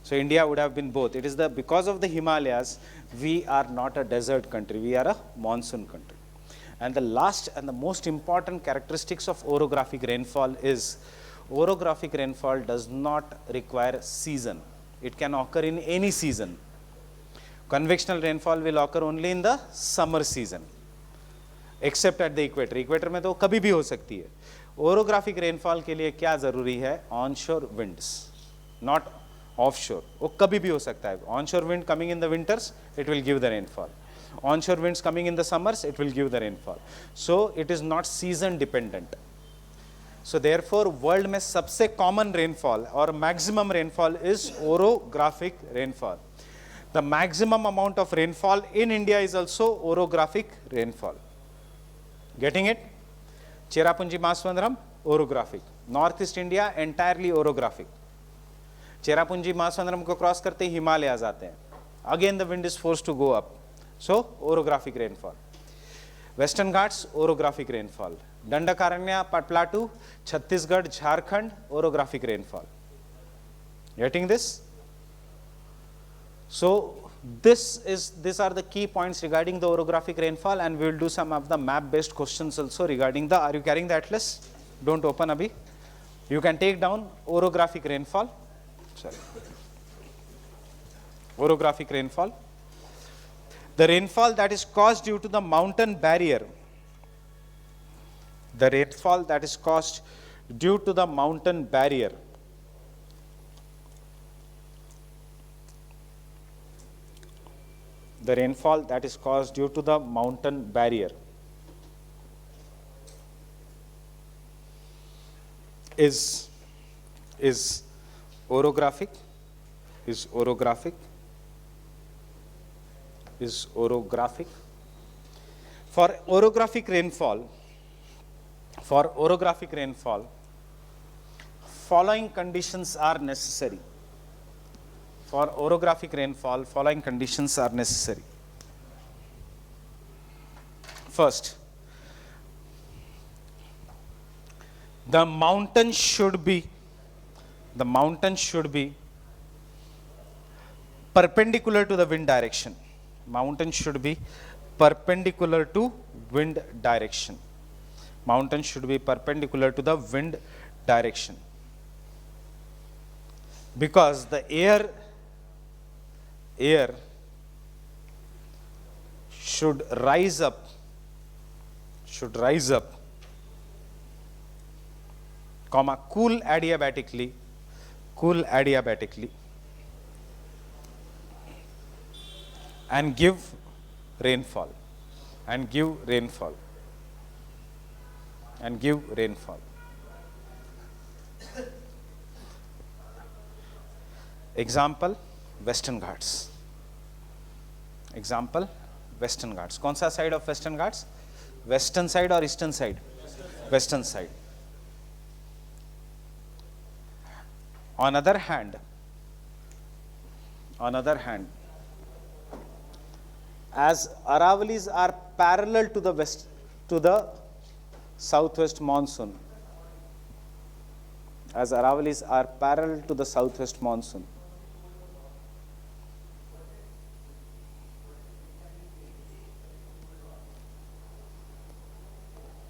So India would have been both. It is because of the Himalayas, we are not a desert country, we are a monsoon country. And the last and the most important characteristics of orographic rainfall is, orographic rainfall does not require season. It can occur in any season. Convectional rainfall will occur only in the summer season, except at the equator. Equator में तो कभी भी हो सकती है. Orographic rainfall के लिए क्या जरूरी है? Onshore winds, not offshore. वो कभी भी हो सकता है. Onshore wind coming in the winters, it will give the rainfall. Onshore winds coming in the summers, it will give the rainfall. So it is not season dependent. So therefore, world में सबसे common rainfall or maximum rainfall is orographic rainfall. The maximum amount of rainfall in India is also orographic rainfall. Getting it? Cherrapunji Mahasamudram, orographic. Northeast India, entirely orographic. Cherrapunji Mahasamudram को cross करते ही Himalayas आते हैं. Again the wind is forced to go up. So orographic rainfall. Western Ghats, orographic rainfall. Dandakaranya Plateau, Chhattisgarh, Jharkhand, orographic rainfall. Getting this? So these are the key points regarding the orographic rainfall, and we will do some of the map based questions also regarding the, are you carrying the atlas? Don't open Abhi. You can take down orographic rainfall. Sorry. Orographic rainfall. The rainfall that is caused due to the mountain barrier. The rainfall that is caused due to the mountain barrier. The rainfall that is caused due to the mountain barrier is orographic, is orographic. For orographic rainfall, following conditions are necessary. For orographic rainfall, following conditions are necessary. First, the mountain should be perpendicular to the wind direction. Mountain should be perpendicular to wind direction. Mountain should be perpendicular to the wind direction. Because the air should rise up, comma, cool adiabatically, and give rainfall. Example, Western Ghats. कौन सा side of Western Ghats? Western side or eastern side? Western side. On other hand, as Aravalis are parallel to the southwest monsoon, as Aravalis are parallel to the southwest monsoon.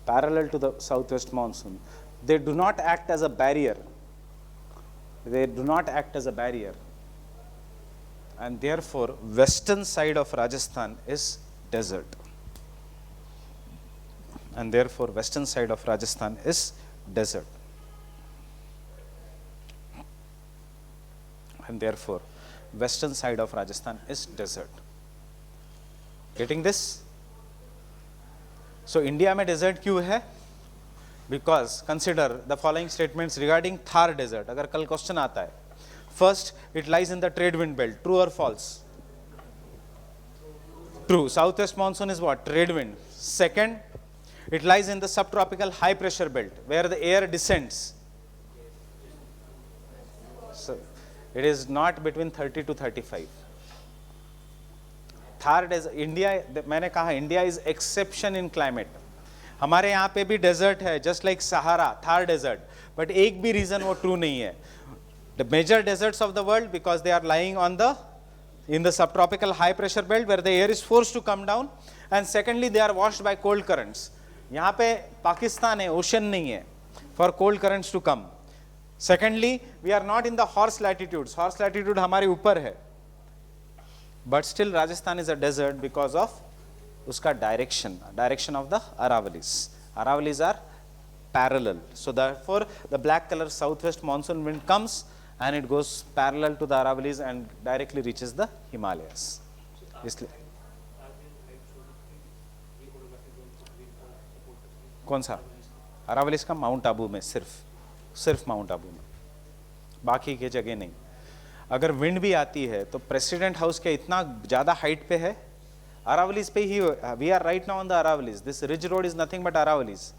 Parallel to the southwest monsoon. They do not act as a barrier. They do not act as a barrier. And therefore, western side of Rajasthan is desert. And therefore, western side of Rajasthan is desert. And therefore, western side of Rajasthan is desert. Getting this? So, India में desert क्यों है? Because consider the following statements regarding Thar desert. अगर कल question आता है. First, it lies in the trade wind belt. True or false? True. Southwest monsoon is what? Trade wind. Second, it lies in the subtropical high pressure belt where the air descends. So, it is not between 30 to 35. Thar desert, India, मैंने कहा India is exception in climate. हमारे यहाँ पे भी desert है, just like Sahara, Thar desert. But एक भी reason वो true नहीं है. The major deserts of the world, because they are lying in the subtropical high pressure belt where the air is forced to come down, and secondly they are washed by cold currents. यहाँ पे पाकिस्तान है, ocean नहीं है for cold currents to come. Secondly, we are not in the horse latitudes. Horse latitude हमारे ऊपर है. But still Rajasthan is a desert because of उसका direction of the Aravalis. Aravalis are parallel. So therefore, the black color southwest monsoon wind comes and it goes parallel to the Aravalis and directly reaches the Himalayas. इसलिए कौन सा? अरावलिस का mount Abu में, सिर्फ mount Abu में, बाकी के जगह नहीं. अगर विंड भी आती है तो प्रेसिडेंट हाउस के इतना ज़्यादा हाइट पे है, अरावलिस पे ही. We are right now on the Aravalis. This ridge road is nothing but Aravalis.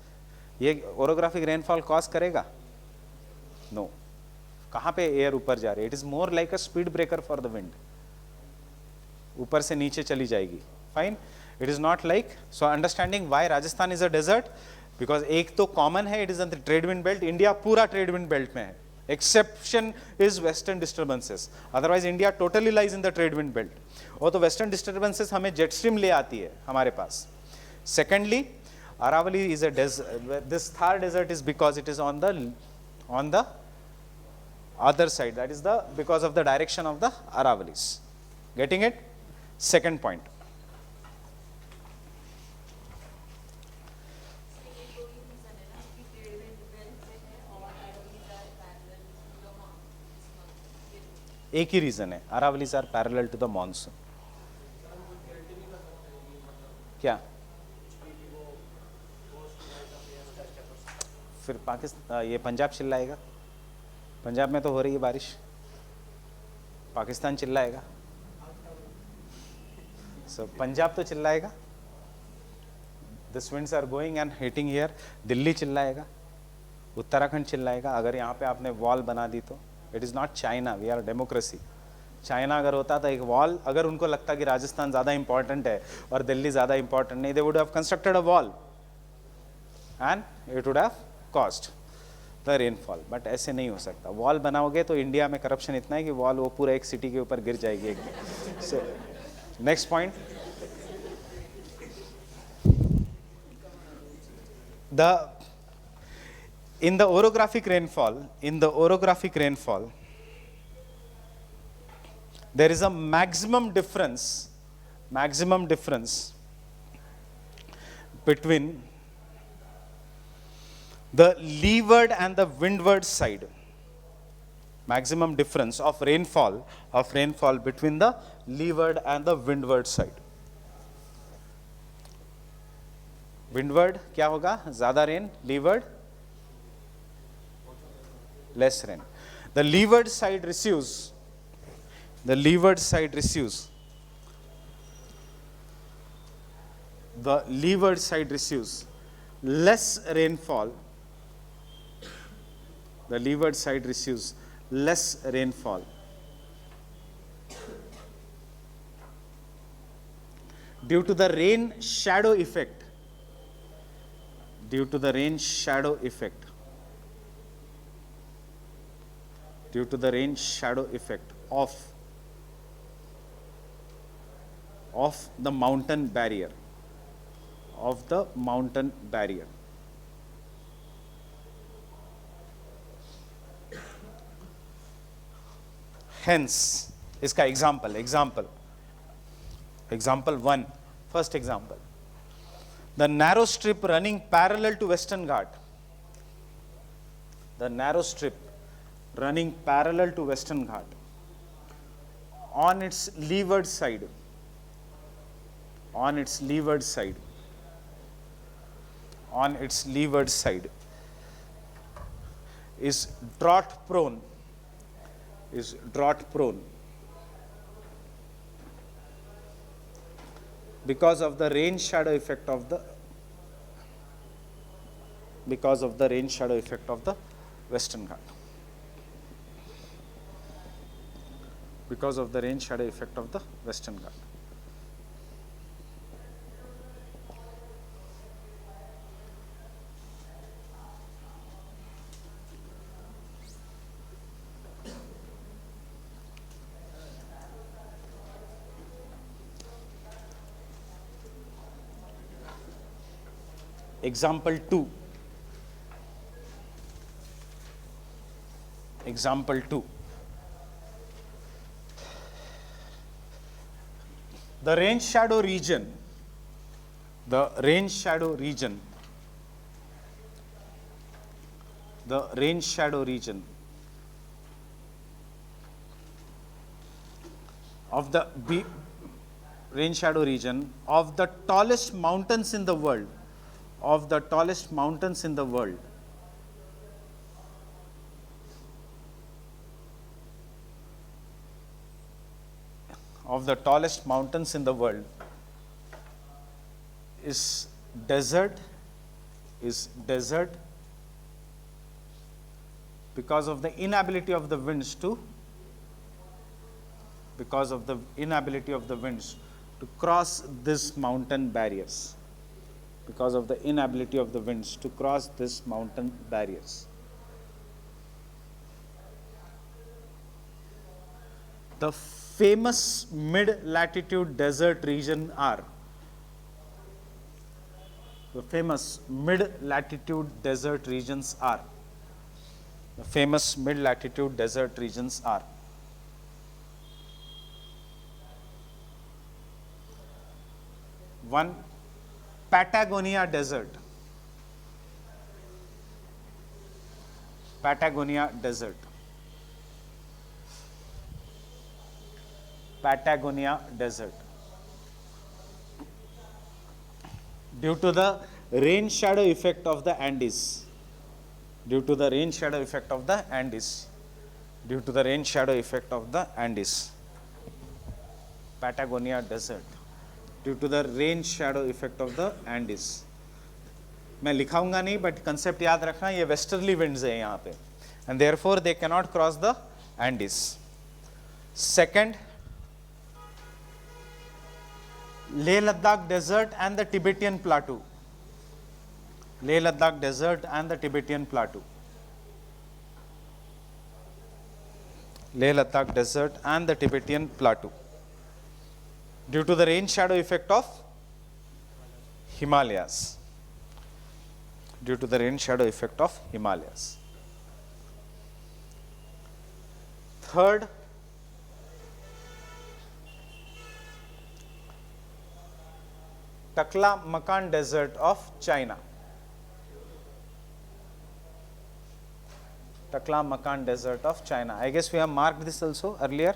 ये ओरोग्राफिक रेनफॉल कॉज करेगा? नो. कहाँ पे एयर ऊपर जा रही है? It is more like a speed breaker for the wind. ऊपर से नीचे चली जाएगी. Fine. It is not like. So understanding why Rajasthan is a desert, because एक तो कॉमन है, it is the trade wind belt. India पूरा ट्रेड विंड बेल्ट में है. Exception is western disturbances. Otherwise India totally lies in the trade wind belt. वो तो western disturbances हमें jet stream ले आती है हमारे पास. Secondly, Aravali is a desert. This Thar desert is because it is on the other side. That is because of the direction of the Aravalis. Getting it? Second point. एक ही reason है. Aravalis are parallel to the monsoon. क्या? फिर पाकिस्तान, ये पंजाब चिल्लाएगा. पंजाब में तो हो रही है बारिश, पाकिस्तान चिल्लाएगा. सो पंजाब तो चिल्लाएगा. This winds are going and hitting here. Delhi चिल्लाएगा, उत्तराखंड चिल्लाएगा. अगर यहाँ पे आपने वॉल बना दी तो it is not China. We are democracy. China अगर होता तो एक वॉल, अगर उनको लगता कि राजस्थान ज़्यादा इंपॉर्टेंट है और दिल्ली ज़्यादा इंपॉर्टेंट नहीं, they would have constructed a wall and it would have cost the rainfall. But ऐसे नहीं हो सकता. वॉल बनाओगे तो इंडिया में करप्शन इतना है कि वॉल वो पूरा एक सिटी के ऊपर गिर जाएगी एक. So next point. In the orographic rainfall, there is a maximum difference between the leeward and the windward side. Maximum difference of rainfall between the leeward and the windward side. Windward क्या होगा? ज़्यादा rain. Leeward less rain. The leeward side receives less rainfall. The leeward side receives less rainfall due to the rain shadow effect. due to the rain shadow effect of the mountain barrier, of the mountain barrier. Hence, इसका example 1, first example. The narrow strip running parallel to Western Ghat, the narrow strip running parallel to Western Ghat, on its leeward side, on its leeward side, on its leeward side, is drought prone, is drought prone because of the rain shadow effect of the, because of the rain shadow effect of the Western Ghat, because of the rain shadow effect of the Western Ghat. Example 2. Example 2. The rain shadow region, the rain shadow region, the rain shadow region of the rain shadow region of the tallest mountains in the world, of the tallest mountains in the world, of the tallest mountains in the world is desert, because of the inability of the winds to, because of the inability of the winds to cross these mountain barriers, because of the inability of the winds to cross these mountain barriers. The famous mid-latitude desert region are, the famous mid-latitude desert regions are, the famous mid-latitude desert regions are: 1, Patagonia Desert, Patagonia Desert, Patagonia Desert. Due to the rain shadow effect of the Andes, due to the rain shadow effect of the Andes, due to the rain shadow effect of the Andes, Patagonia Desert, due to the rain shadow effect of the Andes. मैं लिखाऊंगा नहीं, but concept याद रखना, ये westerly winds है यहाँ पे, and therefore they can not cross the Andes. Second, Leh Ladakh Desert and the Tibetan Plateau, Leh Ladakh Desert and the Tibetan Plateau, Leh Ladakh Desert and the Tibetan Plateau, due to the rain shadow effect of Himalayas, due to the rain shadow effect of Himalayas. Third, Taklamakan Desert of China, Taklamakan Desert of China. I guess we have marked this also earlier.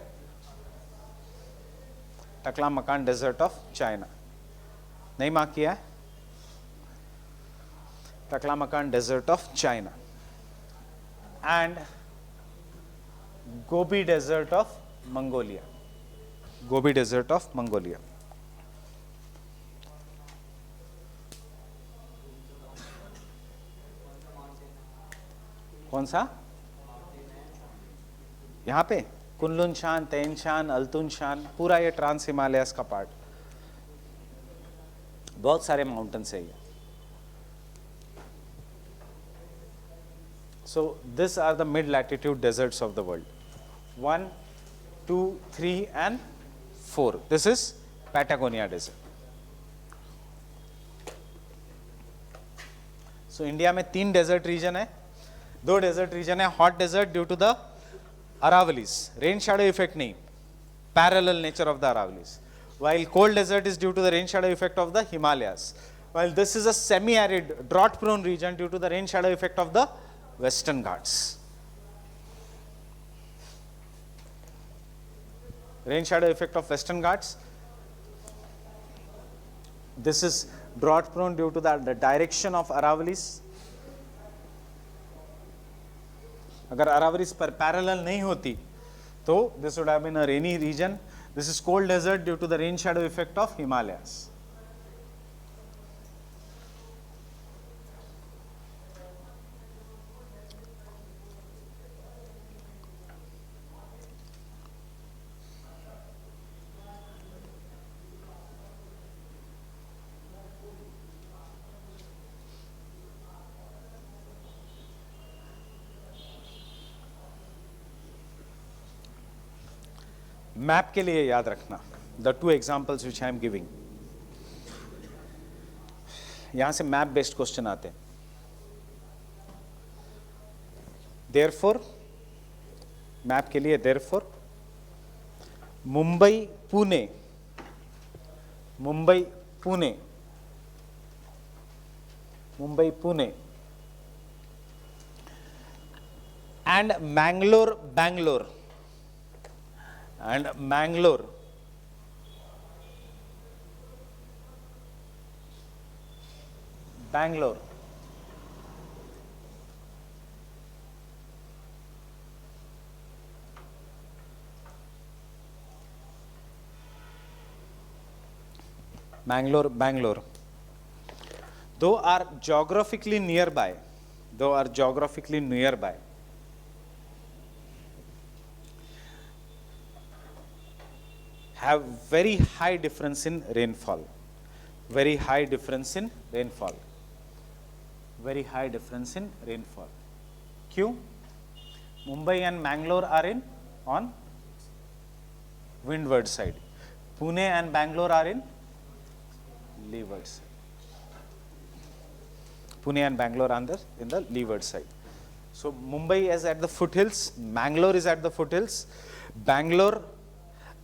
Taklamakan Desert of China. नहीं mark किया है? Taklamakan Desert of China and Gobi Desert of Mongolia, Gobi Desert of Mongolia. कौन सा? यहाँ पे Kunlun शान, तैन शान, अल्तुन शान, पूरा ये ट्रांस हिमालयस का पार्ट, बहुत सारे माउंटेन्स है ये. So these are the mid-latitude deserts of the world. 1, 2, 3 and 4. This is Patagonia desert. So India में 3 डेजर्ट रीजन है, 2 डेजर्ट रीजन है. Hot desert due to the Aravalis, rain shadow effect नहीं, parallel nature of the Aravalis. While cold desert is due to the rain shadow effect of the Himalayas. While this is a semi-arid, drought-prone region due to the rain shadow effect of the Western Ghats. Rain shadow effect of Western Ghats. This is drought prone due to the direction of Aravallis. अगर Aravallis पर parallel नहीं होती तो this would have been a rainy region. This is cold desert due to the rain shadow effect of Himalayas. Map के लिए याद रखना, the 2 examples which I am giving. यहां से मैप बेस्ड क्वेश्चन आते हैं. देयरफॉर, मैप के लिए therefore Mumbai Pune, Mumbai Pune, Mumbai Pune and Mangalore Bangalore and Mangalore, Bangalore, Bangalore, Bangalore, though are geographically nearby, have very high difference in rainfall, very high difference in rainfall, very high difference in rainfall. क्यों? Mumbai and Mangalore are in on windward side, Pune and Bangalore are in leeward side. Pune and Bangalore are in the leeward side. So Mumbai is at the foothills, Mangalore is at the foothills, Bangalore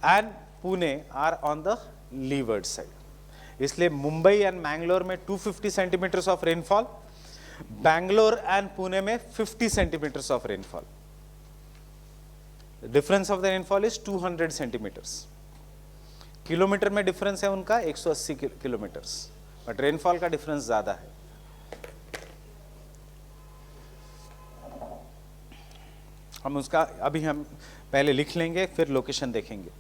and Pune are on the leeward side. इसलिए Mumbai and Mangalore में 250 centimetres of rainfall, Bangalore and Pune में 50 centimetres of rainfall. Difference of the rainfall is 200 centimetres. Kilometre में difference है उनका 180 kilometres, but rainfall का difference ज्यादा है. हम उसका अभी हम पहले लिख लेंगे, फिर लोकेशन देखेंगे.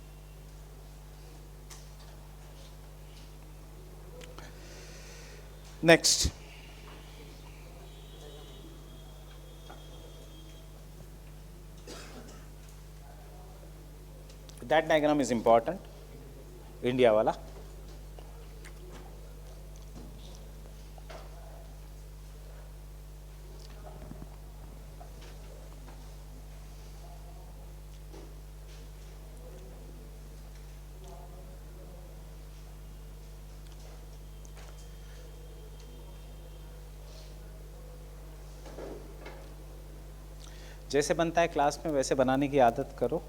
Next, that diagram is important, India वाला. जैसे बनता है क्लास में वैसे बनाने की आदत करो.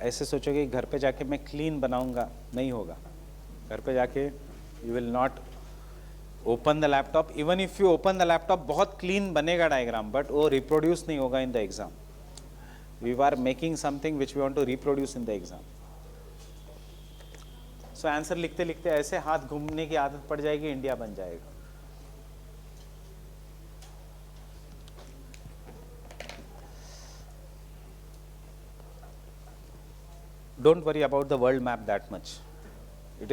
ऐसे सोचोगे घर पे जाके मैं क्लीन बनाऊंगा, नहीं होगा. घर पे जाके you will not open the laptop. Even if you open the laptop बहुत क्लीन बनेगा डायग्राम, बट वो रिप्रोड्यूस नहीं होगा in the exam. We are making something which we want to reproduce in the exam. So answer लिखते लिखते ऐसे हाथ घूमने की आदत पड़ जाएगी, इंडिया बन जाएगा. Don't worry about the world map that much. It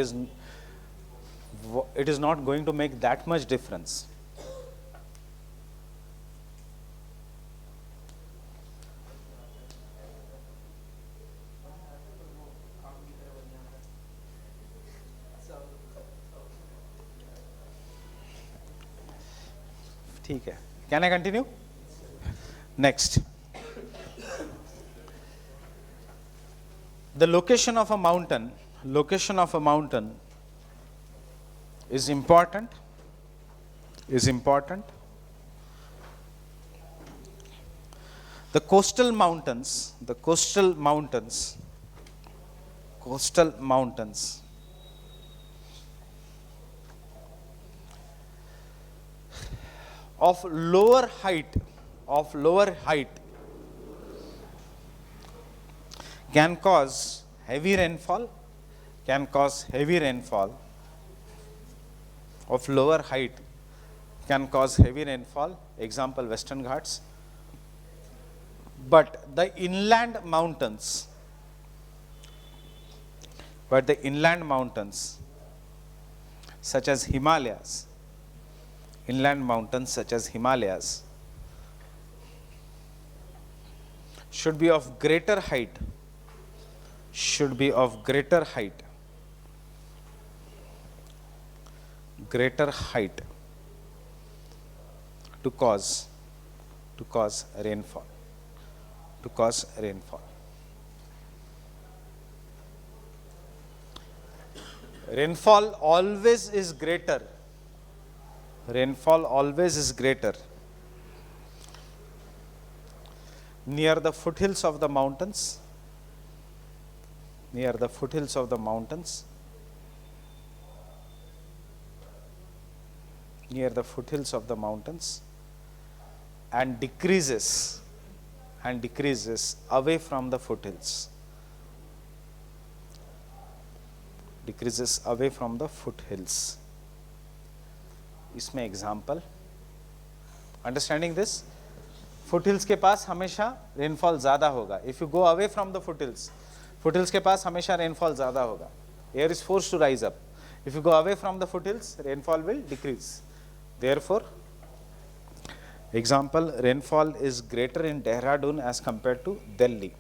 is not going to make that much difference. ठीक है. Can I continue? Next. The location of a mountain is important. The coastal mountains of lower height can cause heavy rainfall of lower height can cause heavy rainfall, example Western Ghats. But the inland mountains such as Himalayas should be of greater height to cause rainfall. Rainfall always is greater near the foothills of the mountains, and decreases away from the foothills. इसमें example, understanding this, foothills के पास हमेशा rainfall ज़्यादा होगा. If you go away from the foothills के पास हमेशा rainfall ज़्यादा होगा. Air is force to rise up. If you go away from the foothills, rainfall will decrease. Therefore example, rainfall is greater in Dehradun as compared to Delhi.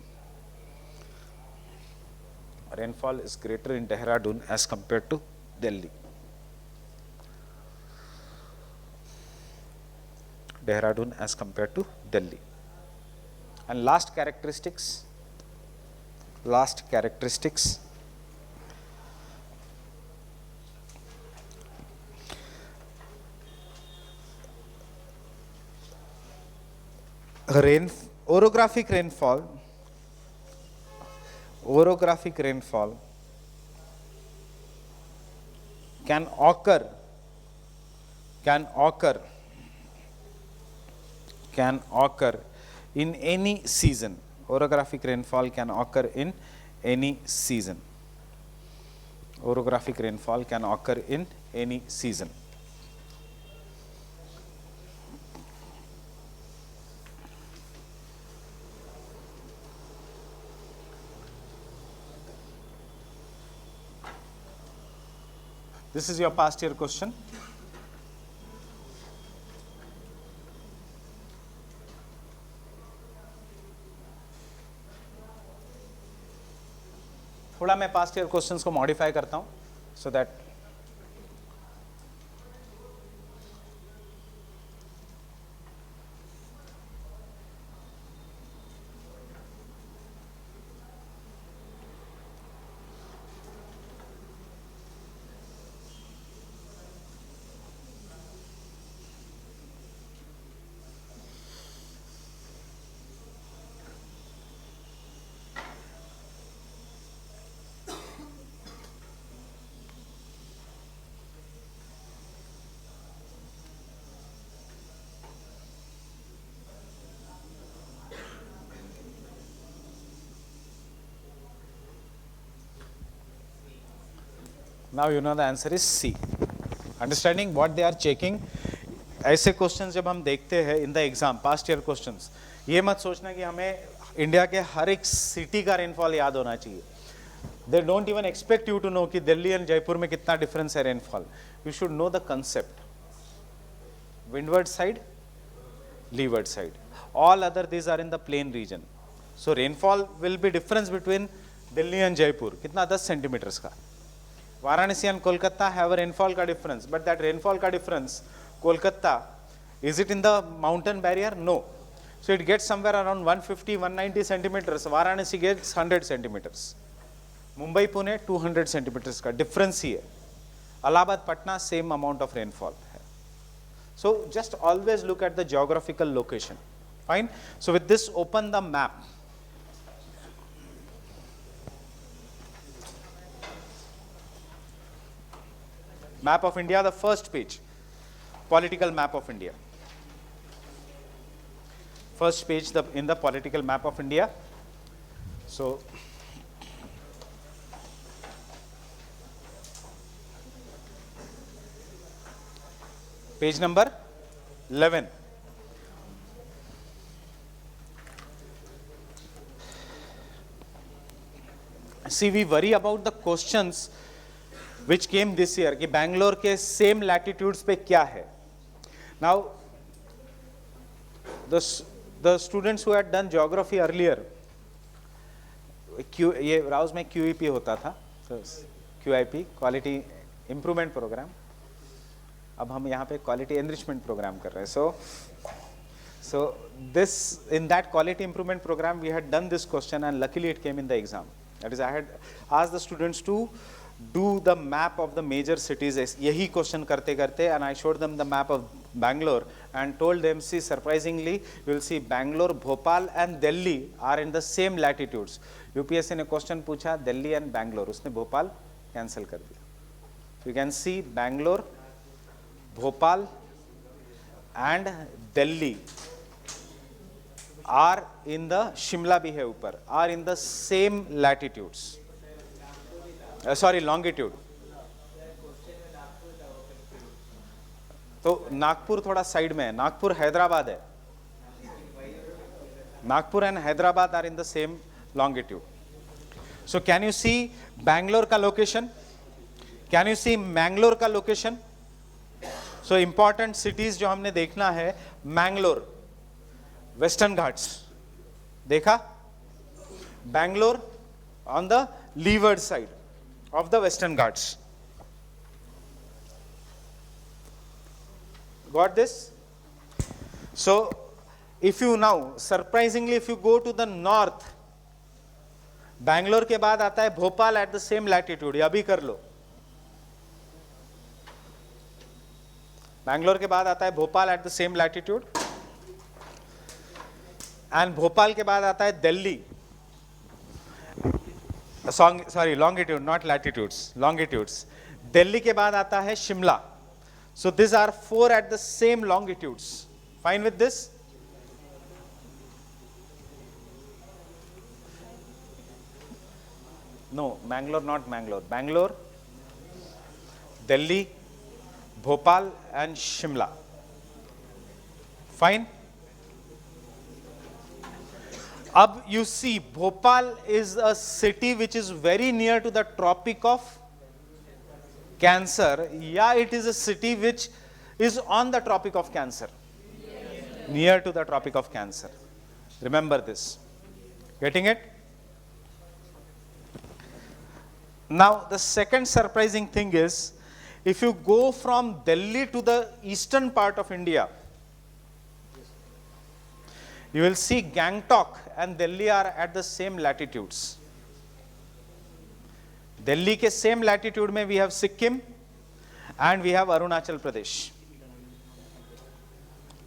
Rainfall is greater in Dehradun as compared to Delhi. And last characteristics. Orographic rainfall can occur in any season. Orographic rainfall can occur in any season. This is your past year question. थोड़ा मैं past year questions को modify करता हूं so that now you know the answer is C. Understanding what they are checking. ऐसे questions जब हम देखते हैं इन the exam, past year questions, ये मत सोचना कि हमें इंडिया के हर एक सिटी का रेनफॉल याद होना चाहिए. They don't even expect you to know कि दिल्ली एंड जयपुर में कितना डिफरेंस है rainfall. You should know the concept. Windward side, leeward side, all other these are in the plain region. So rainfall will be difference between Delhi and Jaipur. कितना 10 centimetres का. Varanasi and Kolkata have a rainfall का difference, but that rainfall का difference Kolkata Is it in the mountain barrier? No. So it gets somewhere around 150, 190 centimeters. Varanasi gets 100 centimeters. Mumbai, Pune 200 centimeters का difference ही है. Allahabad, Patna same amount of rainfall है. So just always look at the geographical location. Fine. So with this, open the map. Map of India, the first page. Political map of India. First page in the political map of India. So page number 11. See, we worry about the questions which came this year कि Bangalore के same latitudes पे क्या है. Now, the students who had done geography earlier, ये Rouse में QEP होता था, QIP, Quality Improvement Program. अब हम यहाँ पे Quality Enrichment Program कर रहे हैं. So this, in that Quality Improvement Program, we had done this question and luckily it came in the exam. That is, I had asked the students to do the map of the major cities. यही question करते करते, and I showed them the map of Bangalore and told them, see, surprisingly, you will see Bangalore, Bhopal and Delhi are in the same latitudes. UPSC ने question पूछा Delhi and Bangalore, उसने Bhopal cancel कर दिया. You can see Bangalore, Bhopal and Delhi are in the Shimla भी है ऊपर, are in the same latitudes. Sorry, longitude. तो नागपुर थोड़ा साइड में है. नागपुर हैदराबाद है. Nagpur and Hyderabad are in the same longitude. So can you see Bangalore का location? Can you see Mangalore का location? So important cities जो हमने देखना है, Mangalore, Western Ghats, देखा? Bangalore on the leeward side of the Western Ghats. Got this? So if you now, surprisingly, if you go to the north, Bangalore के बाद आता है Bhopal at the same latitude. ये अभी कर लो. Bangalore के बाद आता है Bhopal at the same latitude. And Bhopal के बाद आता है Delhi. Sorry, longitude, not latitudes, longitudes. Delhi के बाद आता है Shimla. So these are 4 at the same longitudes. Fine with this? No, Bangalore, not Bangalore. Bangalore, Delhi, Bhopal and Shimla. Fine? Ab you see, Bhopal is a city which is very near to the Tropic of Cancer. Yeah, it is a city which is on the Tropic of Cancer. Yes, near to the Tropic of Cancer. Remember this. Getting it? Now, the second surprising thing is, if you go from Delhi to the eastern part of India, you will see Gangtok and Delhi are at the same latitudes. Delhi के same latitude में we have Sikkim and we have Arunachal Pradesh.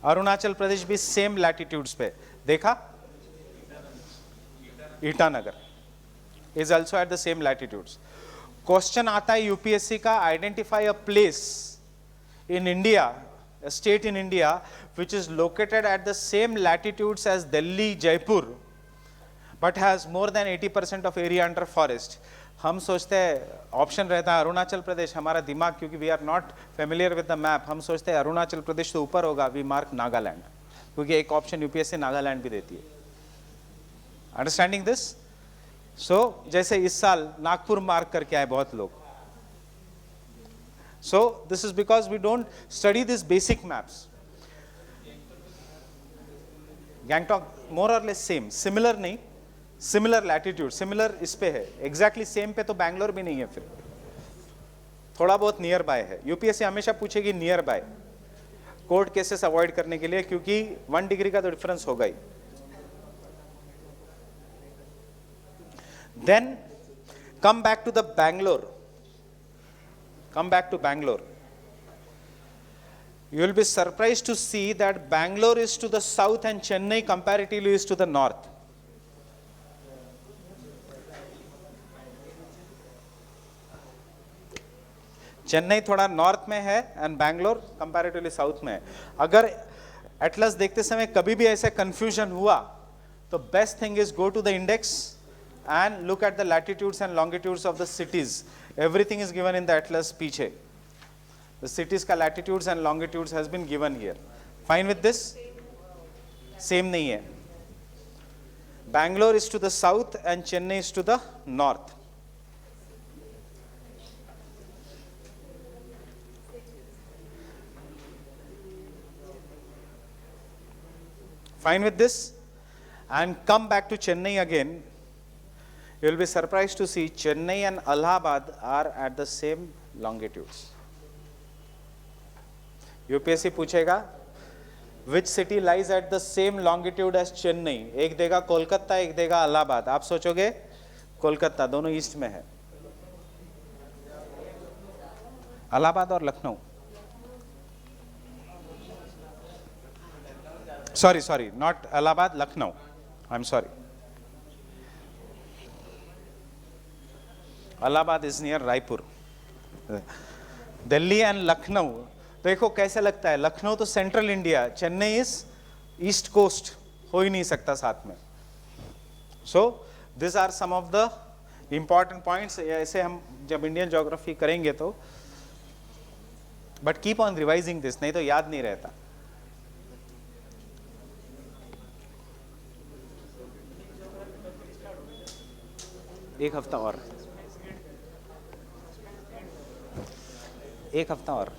Arunachal Pradesh भी same latitudes पे. देखा? Itanagar is also at the same latitudes. Question आता है UPSC का, identify a place in India, a state in India which is located at the same latitudes as Delhi, Jaipur, but has more than 80% of area under forest. हम सोचते हैं option रहता है अरुणाचल प्रदेश. हमारा दिमाग, क्योंकि we are not familiar with the map, हम सोचते हैं अरुणाचल प्रदेश तो ऊपर होगा, वी मार्क नागालैंड, क्योंकि एक ऑप्शन यूपीएससी नागालैंड भी देती है. Understanding this? सो जैसे इस साल नागपुर मार्क करके आए बहुत लोग. So this is because we don't study this basic maps. Gangtok more और लेस सेम, सिमिलर नहीं, सिमिलर लैटिट्यूड, सिमिलर इस पे है. एग्जैक्टली सेम पे तो बैंगलोर भी नहीं है, फिर थोड़ा बहुत नियर बाय है. यूपीएससी हमेशा पूछेगी nearby. Court cases avoid करने के लिए, क्योंकि 1 डिग्री का तो डिफरेंस होगा ही. Then come back to the Bangalore. Come back to Bangalore. You will be surprised to see that Bangalore is to the south and Chennai comparatively is to the north. Chennai थोड़ा north में है and Bangalore comparatively south में है. अगर Atlas देखते समय कभी भी ऐसे कंफ्यूजन हुआ तो best thing is go to the index and look at the latitudes and longitudes of the cities. Everything is given in the atlas पीछे. The cities का latitudes and longitudes has been given here. Fine with this? Same नहीं है. Bangalore is to the south and Chennai is to the north. Fine with this? And come back to Chennai again. You will be surprised to see Chennai and Allahabad are at the same longitudes. UPSC पूछेगा which city lies at the same longitude as Chennai. एक देगा कोलकाता, एक देगा इलाहाबाद. आप सोचोगे कोलकाता, दोनों east में है. इलाहाबाद और Lucknow. Sorry, not Allahabad, Lucknow. I'm sorry. Allahabad is near Raipur. Delhi and Lucknow. देखो कैसे लगता है, लखनऊ तो central India, Chennai is east coast, हो ही नहीं सकता साथ में. So this are some of the important points. ऐसे हम जब इंडियन ज्योग्राफी करेंगे तो, but keep on revising this, नहीं तो याद नहीं रहता. एक हफ्ता और, एक हफ्ता और.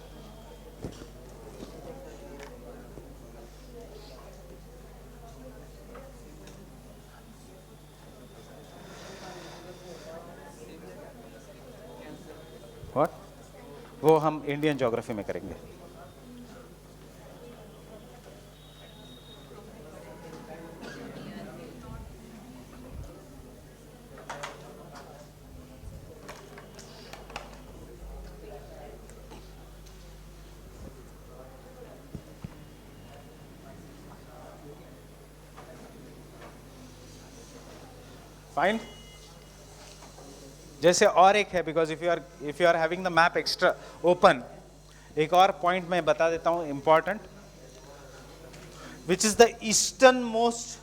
What? वो हम इंडियन ज्योग्राफी में करेंगे. फाइन. जैसे और एक है, because if you are having the map extra open, एक और पॉइंट मैं बता देता हूं important, which is the eastern most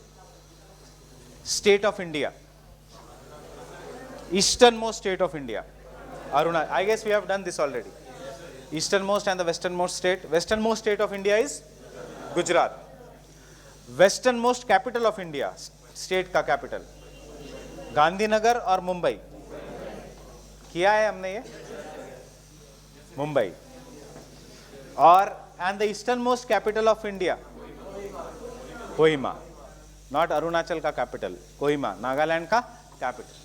state of India. Eastern most state of India, Arunachal. I guess we have done this already. Eastern most and the western most state. Western most state of India is Gujarat. Western most capital of India, state का capital Gandhinagar और मुंबई. किया है हमने ये, मुंबई. और and the eastern most capital of India Kohima. Not Arunachal का capital, Kohima Nagaland का capital.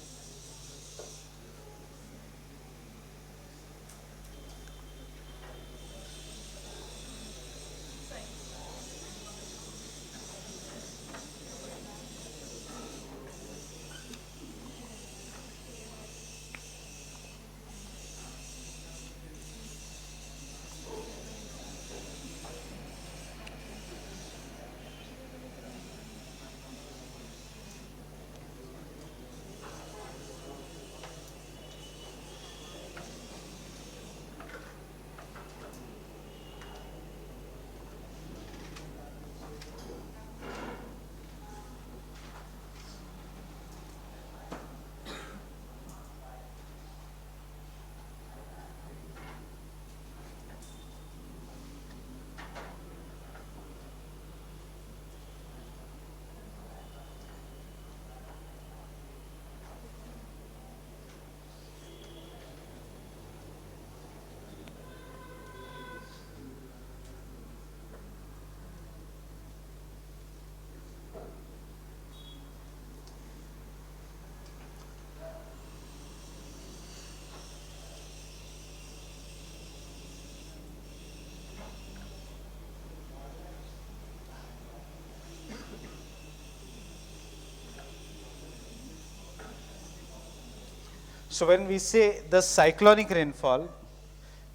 So when we say the cyclonic rainfall,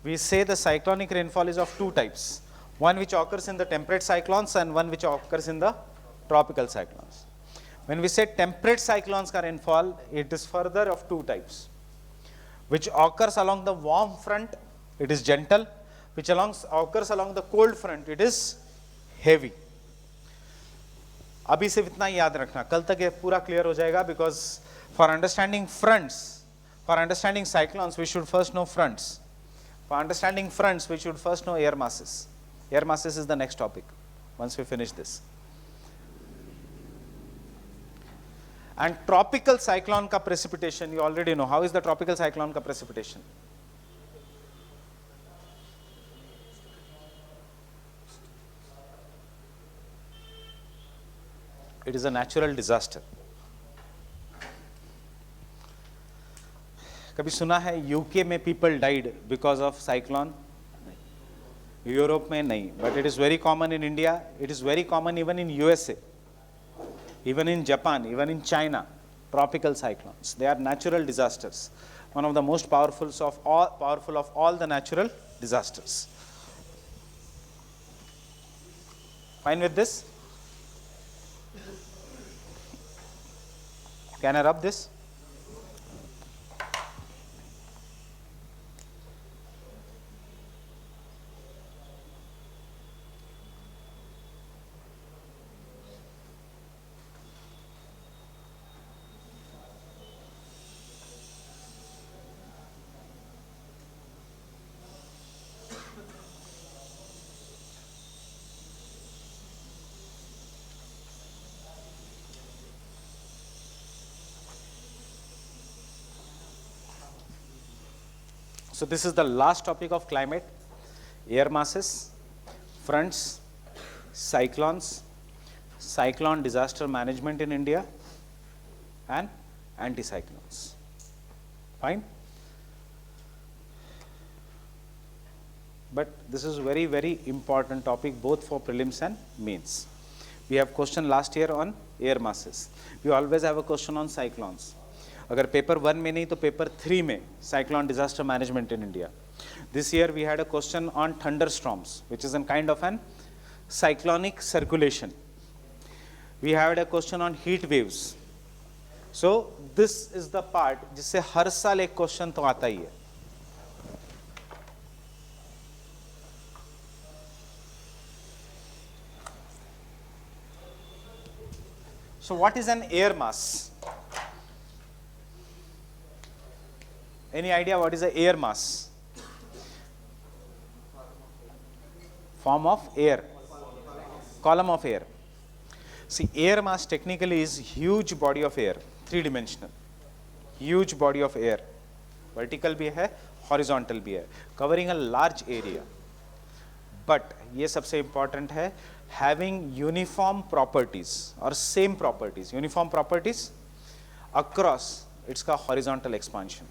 we say the cyclonic rainfall is of two types. One which occurs in the temperate cyclones and one which occurs in the tropical cyclones. When we say temperate cyclones ka rainfall, it is further of two types. Which occurs along the warm front, it is gentle. Which occurs along the cold front, it is heavy. अभी से इतना याद रखना, कल तक ये पूरा clear हो जाएगा, because for understanding fronts, for understanding cyclones, we should first know fronts. For understanding fronts, we should first know air masses. Air masses is the next topic, once we finish this. And tropical cyclone ka precipitation, you already know. How is the tropical cyclone ka precipitation? It is a natural disaster. कभी सुना है UK में people died because of cyclone? Europe में नहीं, but it is very common in India. It is very common even in USA, even in Japan, even in China. Tropical cyclones, they are natural disasters. One of the most powerful of all the natural disasters. Fine with this? Can I rub this? So this is the last topic of climate: air masses, fronts, cyclones, cyclone disaster management in India, and anticyclones. Fine? But this is very, very important topic both for prelims and mains. We have question last year on air masses. We always have a question on cyclones. अगर paper 1 में नहीं तो paper 3 में cyclone disaster management in India. This year we had a question on thunderstorms, which is a kind of an cyclonic circulation. We had a question on heat waves. So this is the part जिससे हर साल एक question तो आता ही है. So what is an air mass? Any idea what is an air mass? Form of air, column of air. See, air mass technically is huge body of air, three-dimensional, huge body of air. Vertical भी है, horizontal भी है, covering a large area. But ये सबसे important है, having uniform properties or same properties, uniform properties across its का horizontal expansion.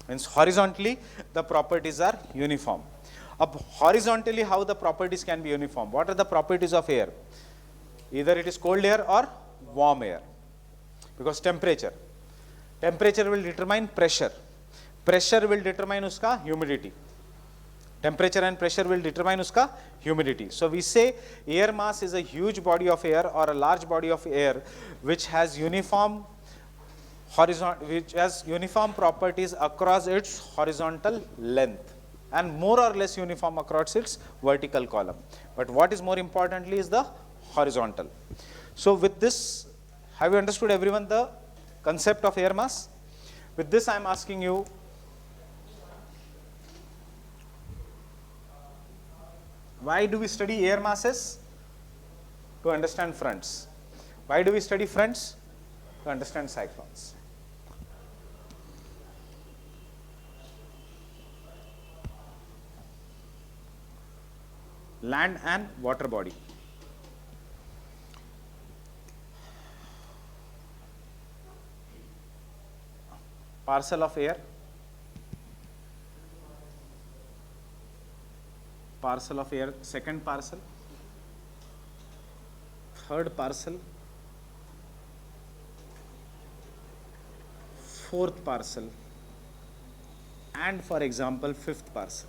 Means horizontally the properties are uniform. Ab horizontally how the properties can be uniform? What are the properties of air? Either it is cold air or warm air. Because temperature will determine pressure. Pressure will determine uska humidity. Temperature and pressure will determine uska humidity. So we say air mass is a huge body of air or a large body of air which has uniform properties across its horizontal length and more or less uniform across its vertical column. But what is more importantly is the horizontal. So with this, have you understood everyone the concept of air mass? With this I am asking you, why do we study air masses? To understand fronts. Why do we study fronts? To understand cyclones. Land and water body. Parcel of air, second parcel, third parcel, fourth parcel, and for example fifth parcel.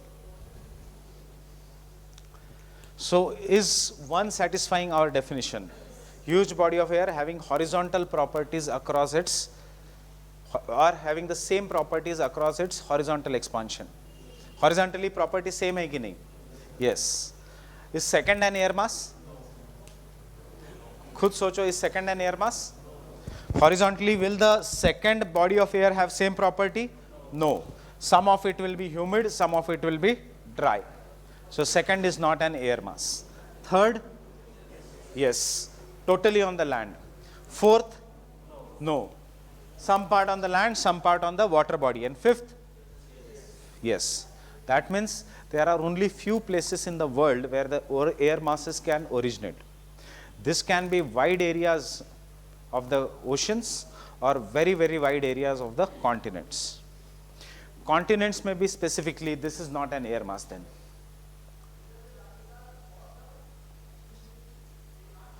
So is one satisfying our definition? Huge body of air having horizontal properties across its, or having the same properties across its horizontal expansion. Horizontally property same hai ki nahi? Yes. Is second an air mass? खुद सोचो, is second an air mass? Horizontally, will the second body of air have same property? No. Some of it will be humid, some of it will be dry. So second is not an air mass. Third, yes, totally on the land. Fourth, no. Some part on the land, some part on the water body. And fifth, yes. That means there are only few places in the world where the air masses can originate. This can be wide areas of the oceans or very, very wide areas of the continents. Continents may be specifically, this is not an air mass then.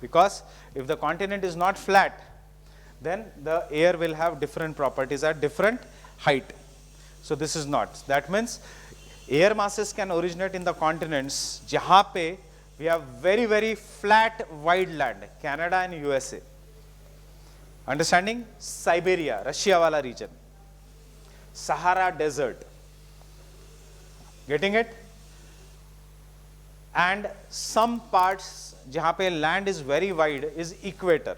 Because if the continent is not flat, then the air will have different properties at different height. So this is not. That means air masses can originate in the continents jahan pe we have very, very flat, wide land, Canada and USA. Understanding? Siberia, Russia wala region. Sahara Desert. Getting it? And some parts jahan pe land is very wide is equator.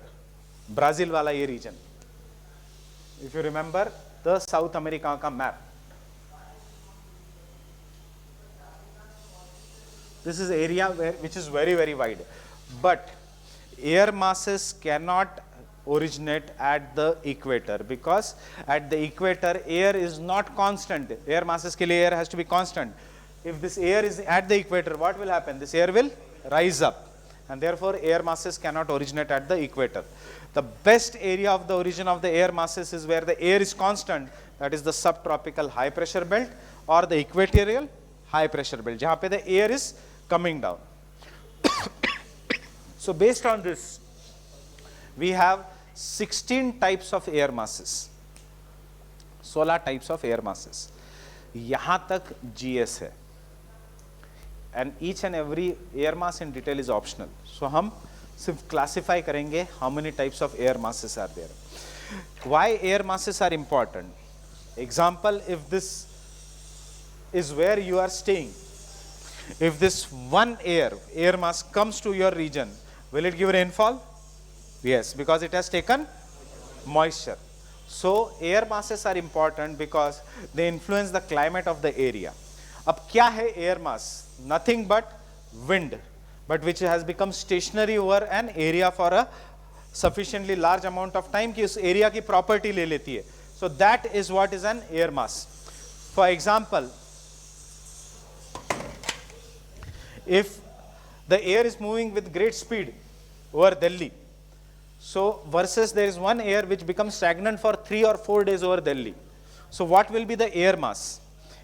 Brazil wala ye region. If you remember the South America ka map. This is area which is very, very wide. But air masses cannot originate at the equator, because at the equator air is not constant. Air masses ke liye air has to be constant. If this air is at the equator, what will happen? This air will rise up, and therefore air masses cannot originate at the equator. The best area of the origin of the air masses is where the air is constant, that is the subtropical high pressure belt or the equatorial high pressure belt, jahan pe the air is coming down. So based on this, we have 16 types of air masses, 16 types of air masses. Yahan tak GS hai, and each and every air mass in detail is optional. So hum sirf classify karenge how many types of air masses are there. Why air masses are important? Example, if this is where you are staying, if this one air mass comes to your region, will it give rainfall? Yes, because it has taken moisture. So air masses are important because they influence the climate of the area. Ab kya hai air mass? Nothing but wind, but which has become stationary over an area for a sufficiently large amount of time ki us area ki property le leti hai. So that is what is an air mass. For example, if the air is moving with great speed over Delhi, so versus there is one air which becomes stagnant for 3 or 4 days over Delhi. So what will be the air mass?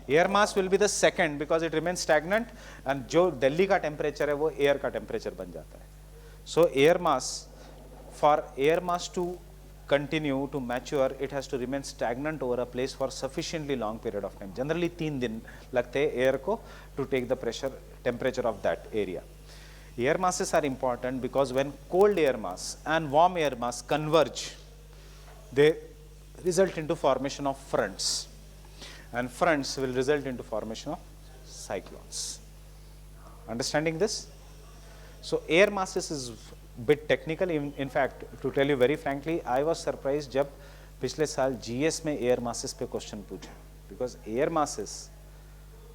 Air mass will be the second, because it remains stagnant, and jo Delhi ka temperature hai wo air ka temperature ban jata hai. So air mass, for air mass to continue to mature, it has to remain stagnant over a place for sufficiently long period of time. Generally 3 दिन लगते हैं air को to take the temperature of that area. Air masses are important because when cold air mass and warm air mass converge, they result into formation of fronts, and fronts will result into formation of cyclones. Understanding this? So air masses is bit technical. In fact, to tell you very frankly, I was surprised जब पिछले साल GS में air masses पे question पूछा, because air masses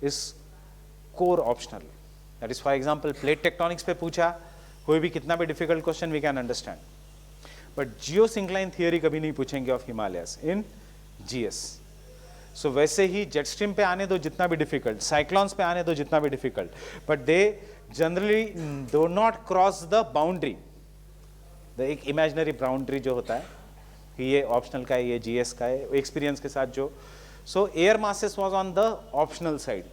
is core optional. That is, for example, plate tectonics पे पूछा, कोई भी कितना भी difficult question we can understand. But geosyncline theory कभी नहीं पूछेंगे of Himalayas in GS. So वैसे ही jet stream पे आने दो जितना भी difficult, cyclones पे आने दो जितना भी difficult, but they generally do not cross the boundary. The एक imaginary boundary जो होता है कि ये optional का है, ये GS का है, experience के साथ जो. So air masses was on the optional side.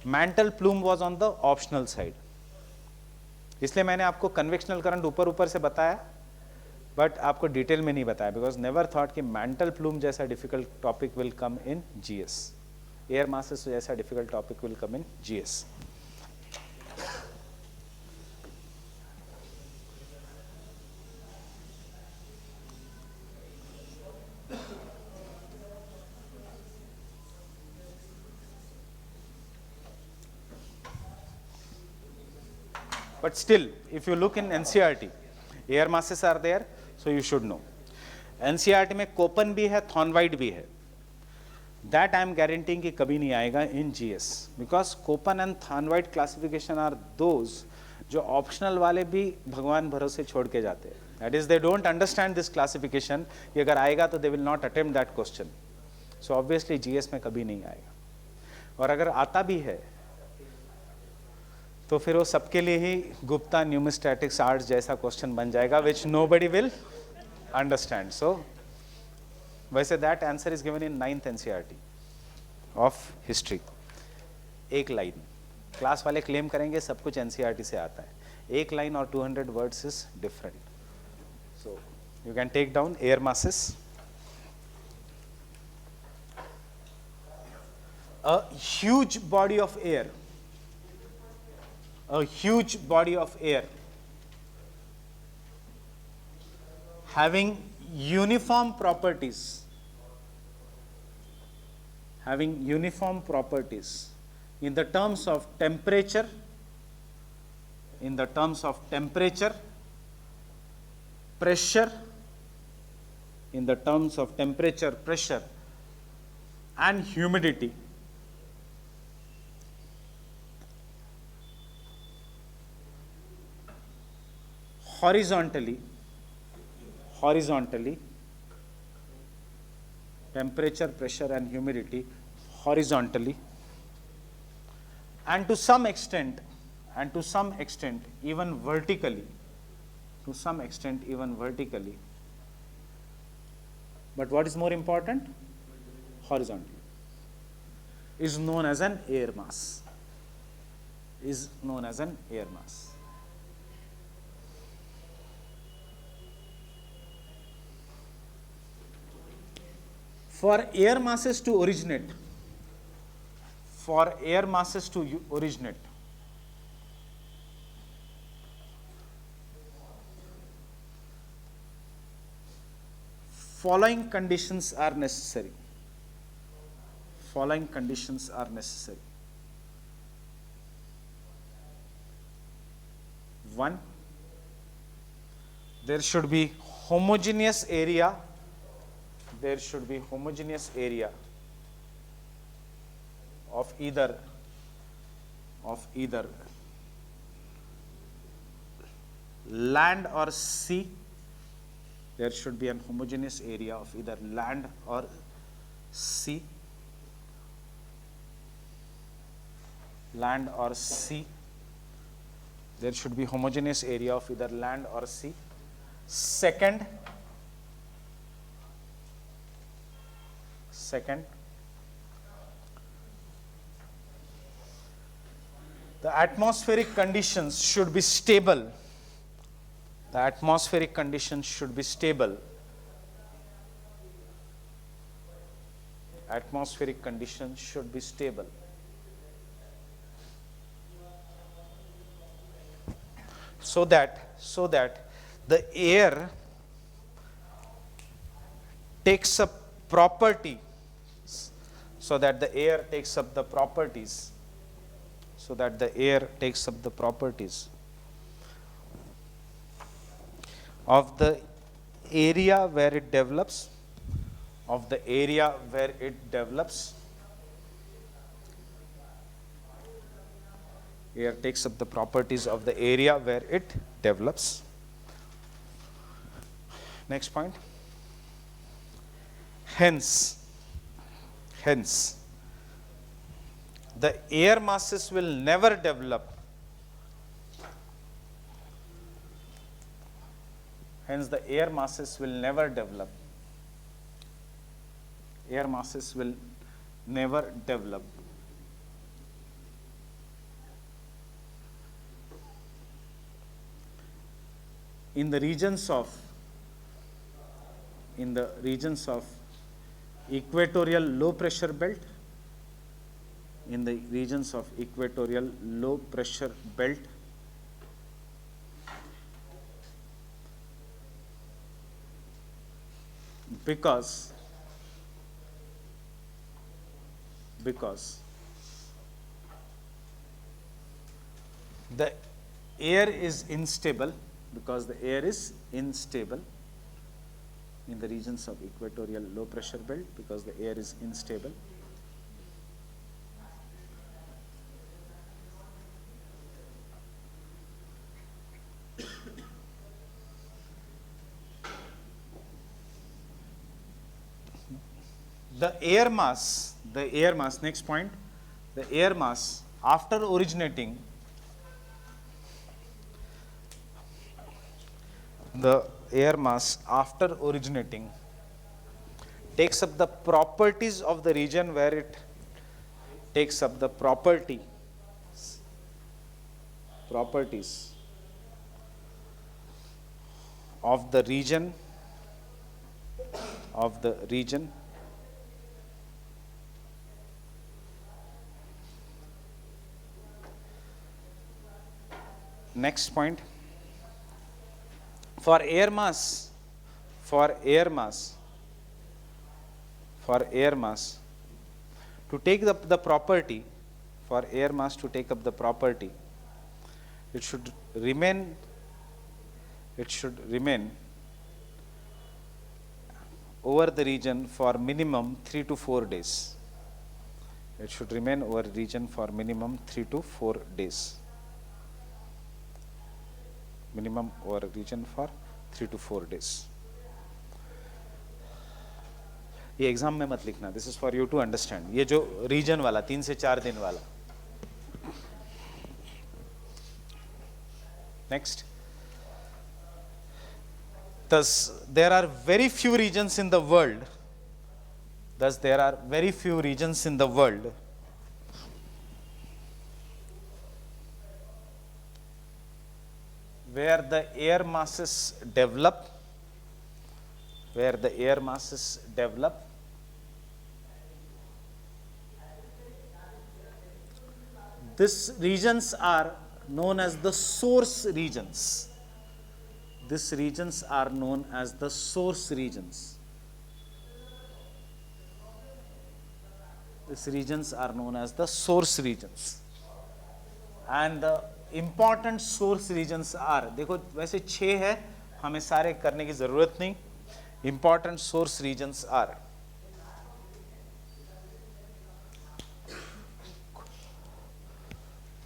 Mantle plume was on the optional side. इसलिए मैंने आपको convectional current ऊपर ऊपर से बताया, but आपको detail में नहीं बताया, because never thought कि mantle plume जैसा difficult topic will come in GS. Air masses जैसा difficult topic will come in GS. But still, if you look in NCERT, air masses are there, so you should know. NCERT में Köppen भी है, थॉर्नवाइट भी है. That I am guaranteeing कि कभी नहीं आएगा in GS, because Köppen and थॉर्नवाइट classification are those जो ऑप्शनल वाले भी भगवान भरोसे छोड़ के जाते हैं. That is, they don't understand this classification कि अगर आएगा तो they will not attempt that question. So obviously GS में कभी नहीं आएगा. और अगर आता भी है तो फिर वो सबके लिए ही गुप्ता न्यूमेस्टैटिक्स आर्ट्स जैसा क्वेश्चन बन जाएगा, विच नोबडी विल अंडरस्टैंड. सो वैसे that answer is given in 9th NCERT of history. एक लाइन. क्लास वाले क्लेम करेंगे सब कुछ NCERT से आता है. एक लाइन और 200 words is different. So you can take down air masses. A huge body of air, a huge body of air having uniform properties, in the terms of temperature, pressure, and humidity. Horizontally, temperature, pressure and humidity horizontally, and to some extent even vertically, but what is more important? Horizontally, is known as an air mass. For air masses to originate, following conditions are necessary. 1, there should be homogeneous area of either land or sea. There should be an homogeneous area of either land or sea. There should be homogeneous area of either land or sea. Second, the atmospheric conditions should be stable. So that the air takes up property, of the area where it develops, air takes up the properties of the area where it develops. Next point. Hence, the air masses will never develop. Air masses will never develop in the regions of equatorial low pressure belt in the regions of equatorial low pressure belt because the air is instable, because the air is instable in the regions of equatorial low pressure belt, because the air is instable. The air mass, next point, the air mass after originating, the air mass after originating takes up the properties of the region where it takes up the properties of the region next point, for air mass to take up the property, for air mass to take up the property, it should remain over the region for minimum 3 to 4 days. It should remain over region for minimum 3 to 4 days. Minimum over region for 3 to 4 days. ये exam में मत लिखना, this is for you to understand. ये जो region वाला 3 से 4 दिन वाला. Next, thus there are very few regions in the world where the air masses develop these regions are known as the source regions. These regions are known as the source regions. These regions are known as the source regions. And the important source regions are, देखो वैसे 6 है, हमें सारे करने की ज़रूरत नहीं. Important source regions are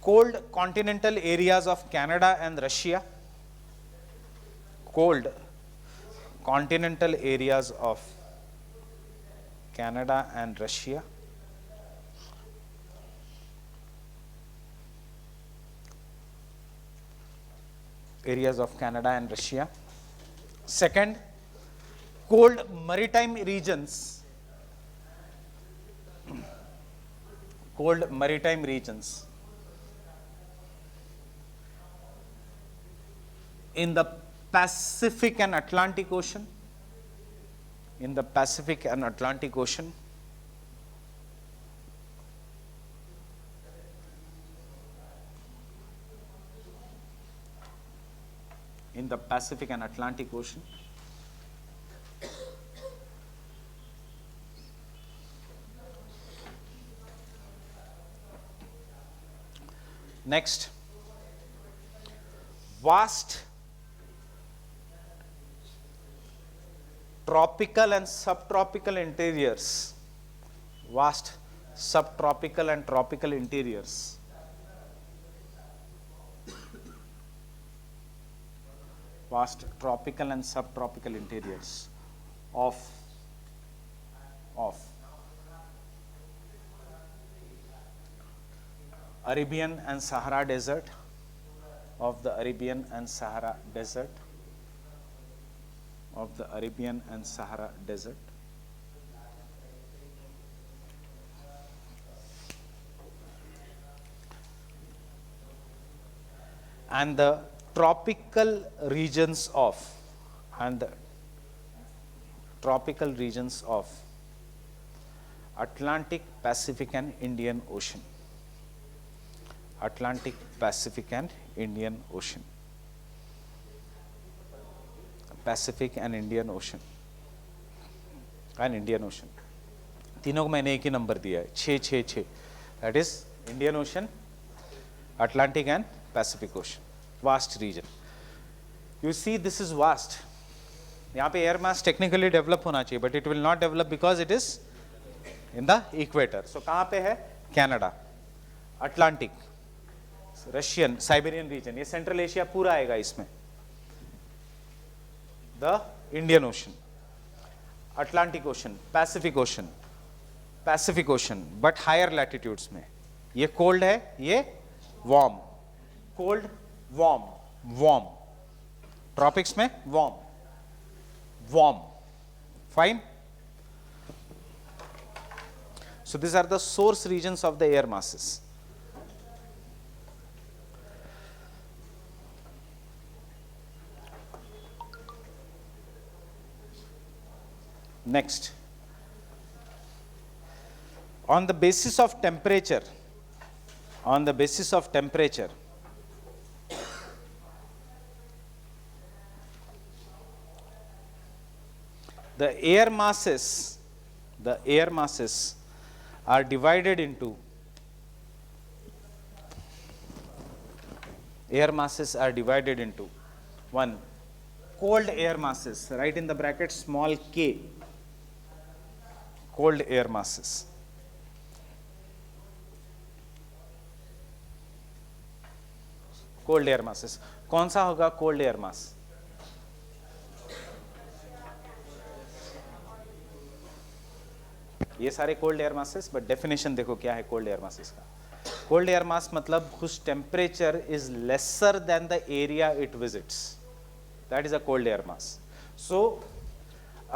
cold continental areas of Canada and Russia. Cold continental areas of Canada and Russia. Areas of Canada and Russia. Second, cold maritime regions. Cold maritime regions in the Pacific and Atlantic Ocean. In the Pacific and Atlantic Ocean. In the Pacific and Atlantic Ocean. Next, vast tropical and subtropical interiors. Vast subtropical and tropical interiors. Vast tropical and subtropical interiors of Arabian and Sahara Desert, of the Arabian and Sahara Desert, of the Arabian and Sahara Desert. And the tropical regions of Atlantic, Pacific and Indian Ocean. Atlantic, Pacific and Indian Ocean. Pacific and Indian Ocean. And Indian Ocean. तीनों को मैंने एक ही number दिया है, 666. That is Indian Ocean, Atlantic and Pacific Ocean. Vast region. You see, this is vast. यहाँ पे air mass technically develop होना चाहिए, but it will not develop because it is in the equator. So कहाँ पे है? Canada, Atlantic, Russian, Siberian region, ये central Asia पूरा आएगा इसमें. The Indian Ocean, Atlantic Ocean, Pacific Ocean, but higher latitudes में. ये कोल्ड है, ये वार्म. Cold, warm. ट्रॉपिक्स में warm. Fine. So these are the source regions of the air masses. Next, on the basis of temperature, the air masses are divided into one, cold air masses, write in the bracket small k, cold air masses. Cold air masses. कौन सा होगा cold air mass? ये सारे cold air masses, but definition देखो क्या है cold air masses का. Cold air मास मतलब whose temperature is lesser than the area it visits, that is a cold air mass. So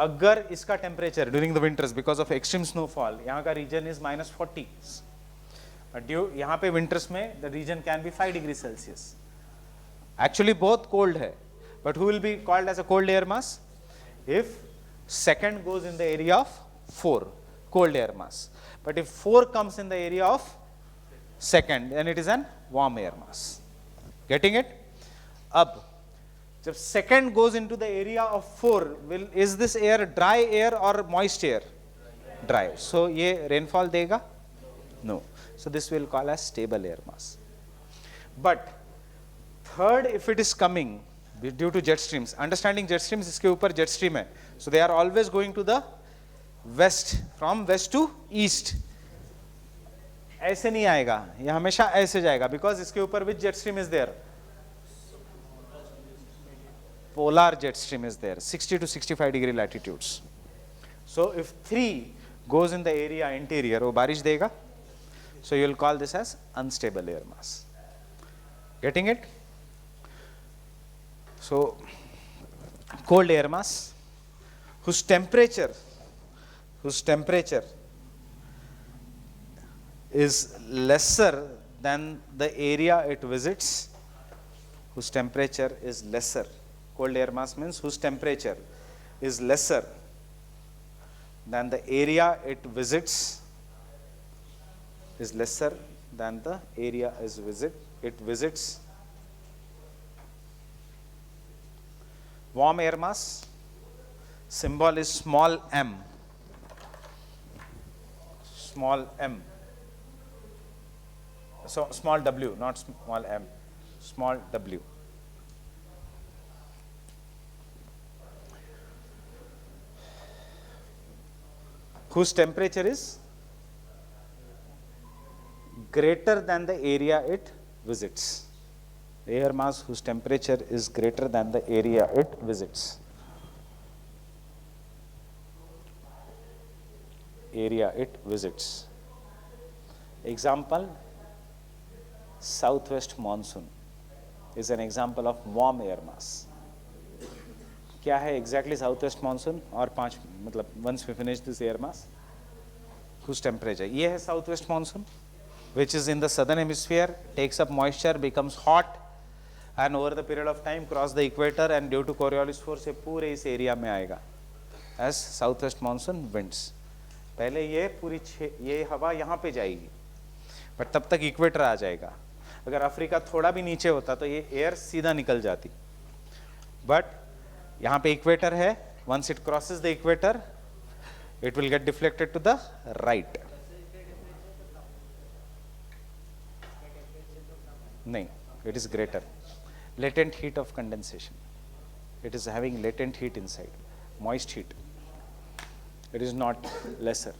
अगर इसका temperature during the winters because of extreme snowfall, यहाँ का reason is -40, but यहाँ पे winters में the region can be 5 degree Celsius. Actually बहुत cold है, but who will be called as a cold air mass? If second goes in the area of 4, cold air mass. But if 4 comes in the area of second, then it is an warm air mass. Getting it? अब जब second goes into the area of 4, is this air dry air or moist air? Dry. So ये rainfall देगा? No. So this will call as stable air mass. But third, if it is coming due to jet streams, understanding jet streams, इसके ऊपर jet stream है, so they are always going to the west, from west to east. ऐसे नहीं आएगा, ये हमेशा ऐसे जाएगा, because इसके ऊपर which jet stream is there? Polar jet stream is there, 60 to 65 degree latitudes. So if 3 goes in the area interior, वो बारिश देगा. So you will call this as unstable air mass. Getting it? So cold air mass whose temperature is lesser than the area it visits, whose temperature is lesser. Cold air mass means whose temperature is lesser than the area it visits, is lesser than the area it visits. Warm air mass, symbol is small m. Small m. So small w, not small m, small w. Whose temperature is greater than the area it visits. The air mass whose temperature is greater than the area it visits. Area it visits. Example, southwest monsoon is an example of warm air mass. क्या है exactly southwest monsoon? और 5 मतलब once we finish this air mass, whose temperature? ये है southwest monsoon, which is in the southern hemisphere, takes up moisture, becomes hot, and over the period of time cross the equator, and due to Coriolis force ये पूरे इस area में आएगा as southwest monsoon winds. पहले ये पूरी ये हवा यहाँ पे जाएगी, पर तब तक इक्वेटर आ जाएगा। अगर अफ्रीका थोड़ा भी नीचे होता तो ये एयर सीधा निकल जाती, बट यहाँ पे इक्वेटर है, once it crosses the equator it will get deflected to the right. No, it is greater. Latent heat of condensation. It is having latent heat inside, moist heat. It is not lesser.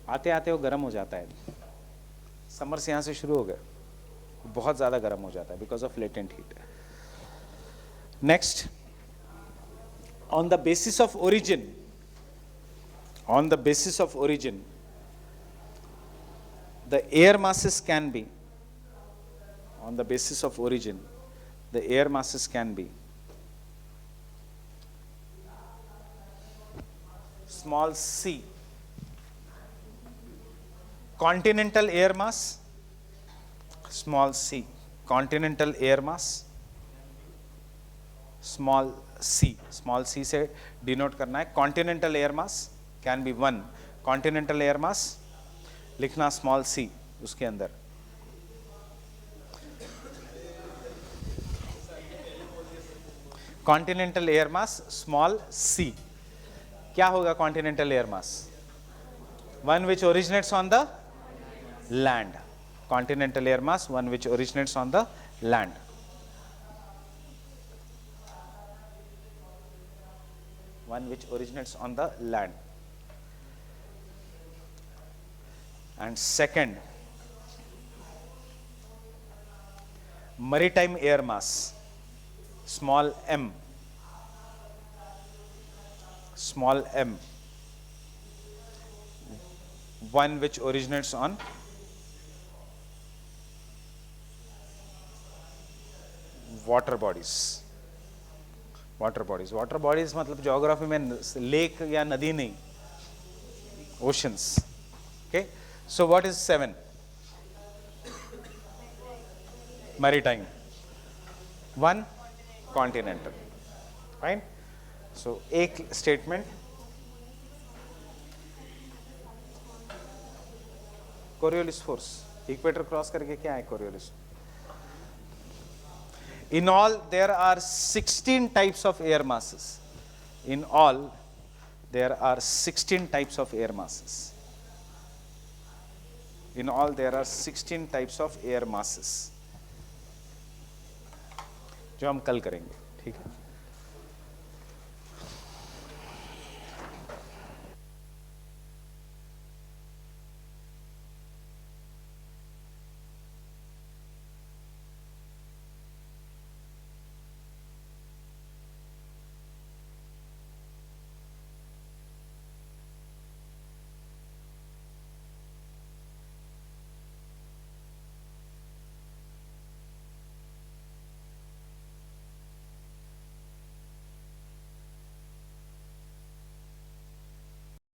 आते आते वो गर्म हो जाता है, summer से यहाँ से शुरू हो गया, बहुत ज़्यादा गर्म हो जाता है because of latent heat. Next, on the basis of origin, on the basis of origin, the air masses can be, on the basis of origin, the air masses can be small c, continental air mass, small c, continental air mass, small c से denote करना है। Continental air mass can be 1, continental air mass लिखना small c उसके अंदर। Continental air mass small c, क्या होगा continental air mass? One which originates on the land, continental air mass one which originates on the land. One which originates on the land. And second, maritime air mass, small m, small m, one which originates on water bodies. Water bodies, water bodies मतलब geography में lake या नदी नहीं, oceans. Okay, so what is 7? Maritime, 1 continental. Fine, so एक statement, Coriolis force, equator cross करके क्या है Coriolis? In all, there are 16 types of air masses. In all, there are 16 types of air masses. In all, there are 16 types of air masses, जो हम कल करेंगे, ठीक है?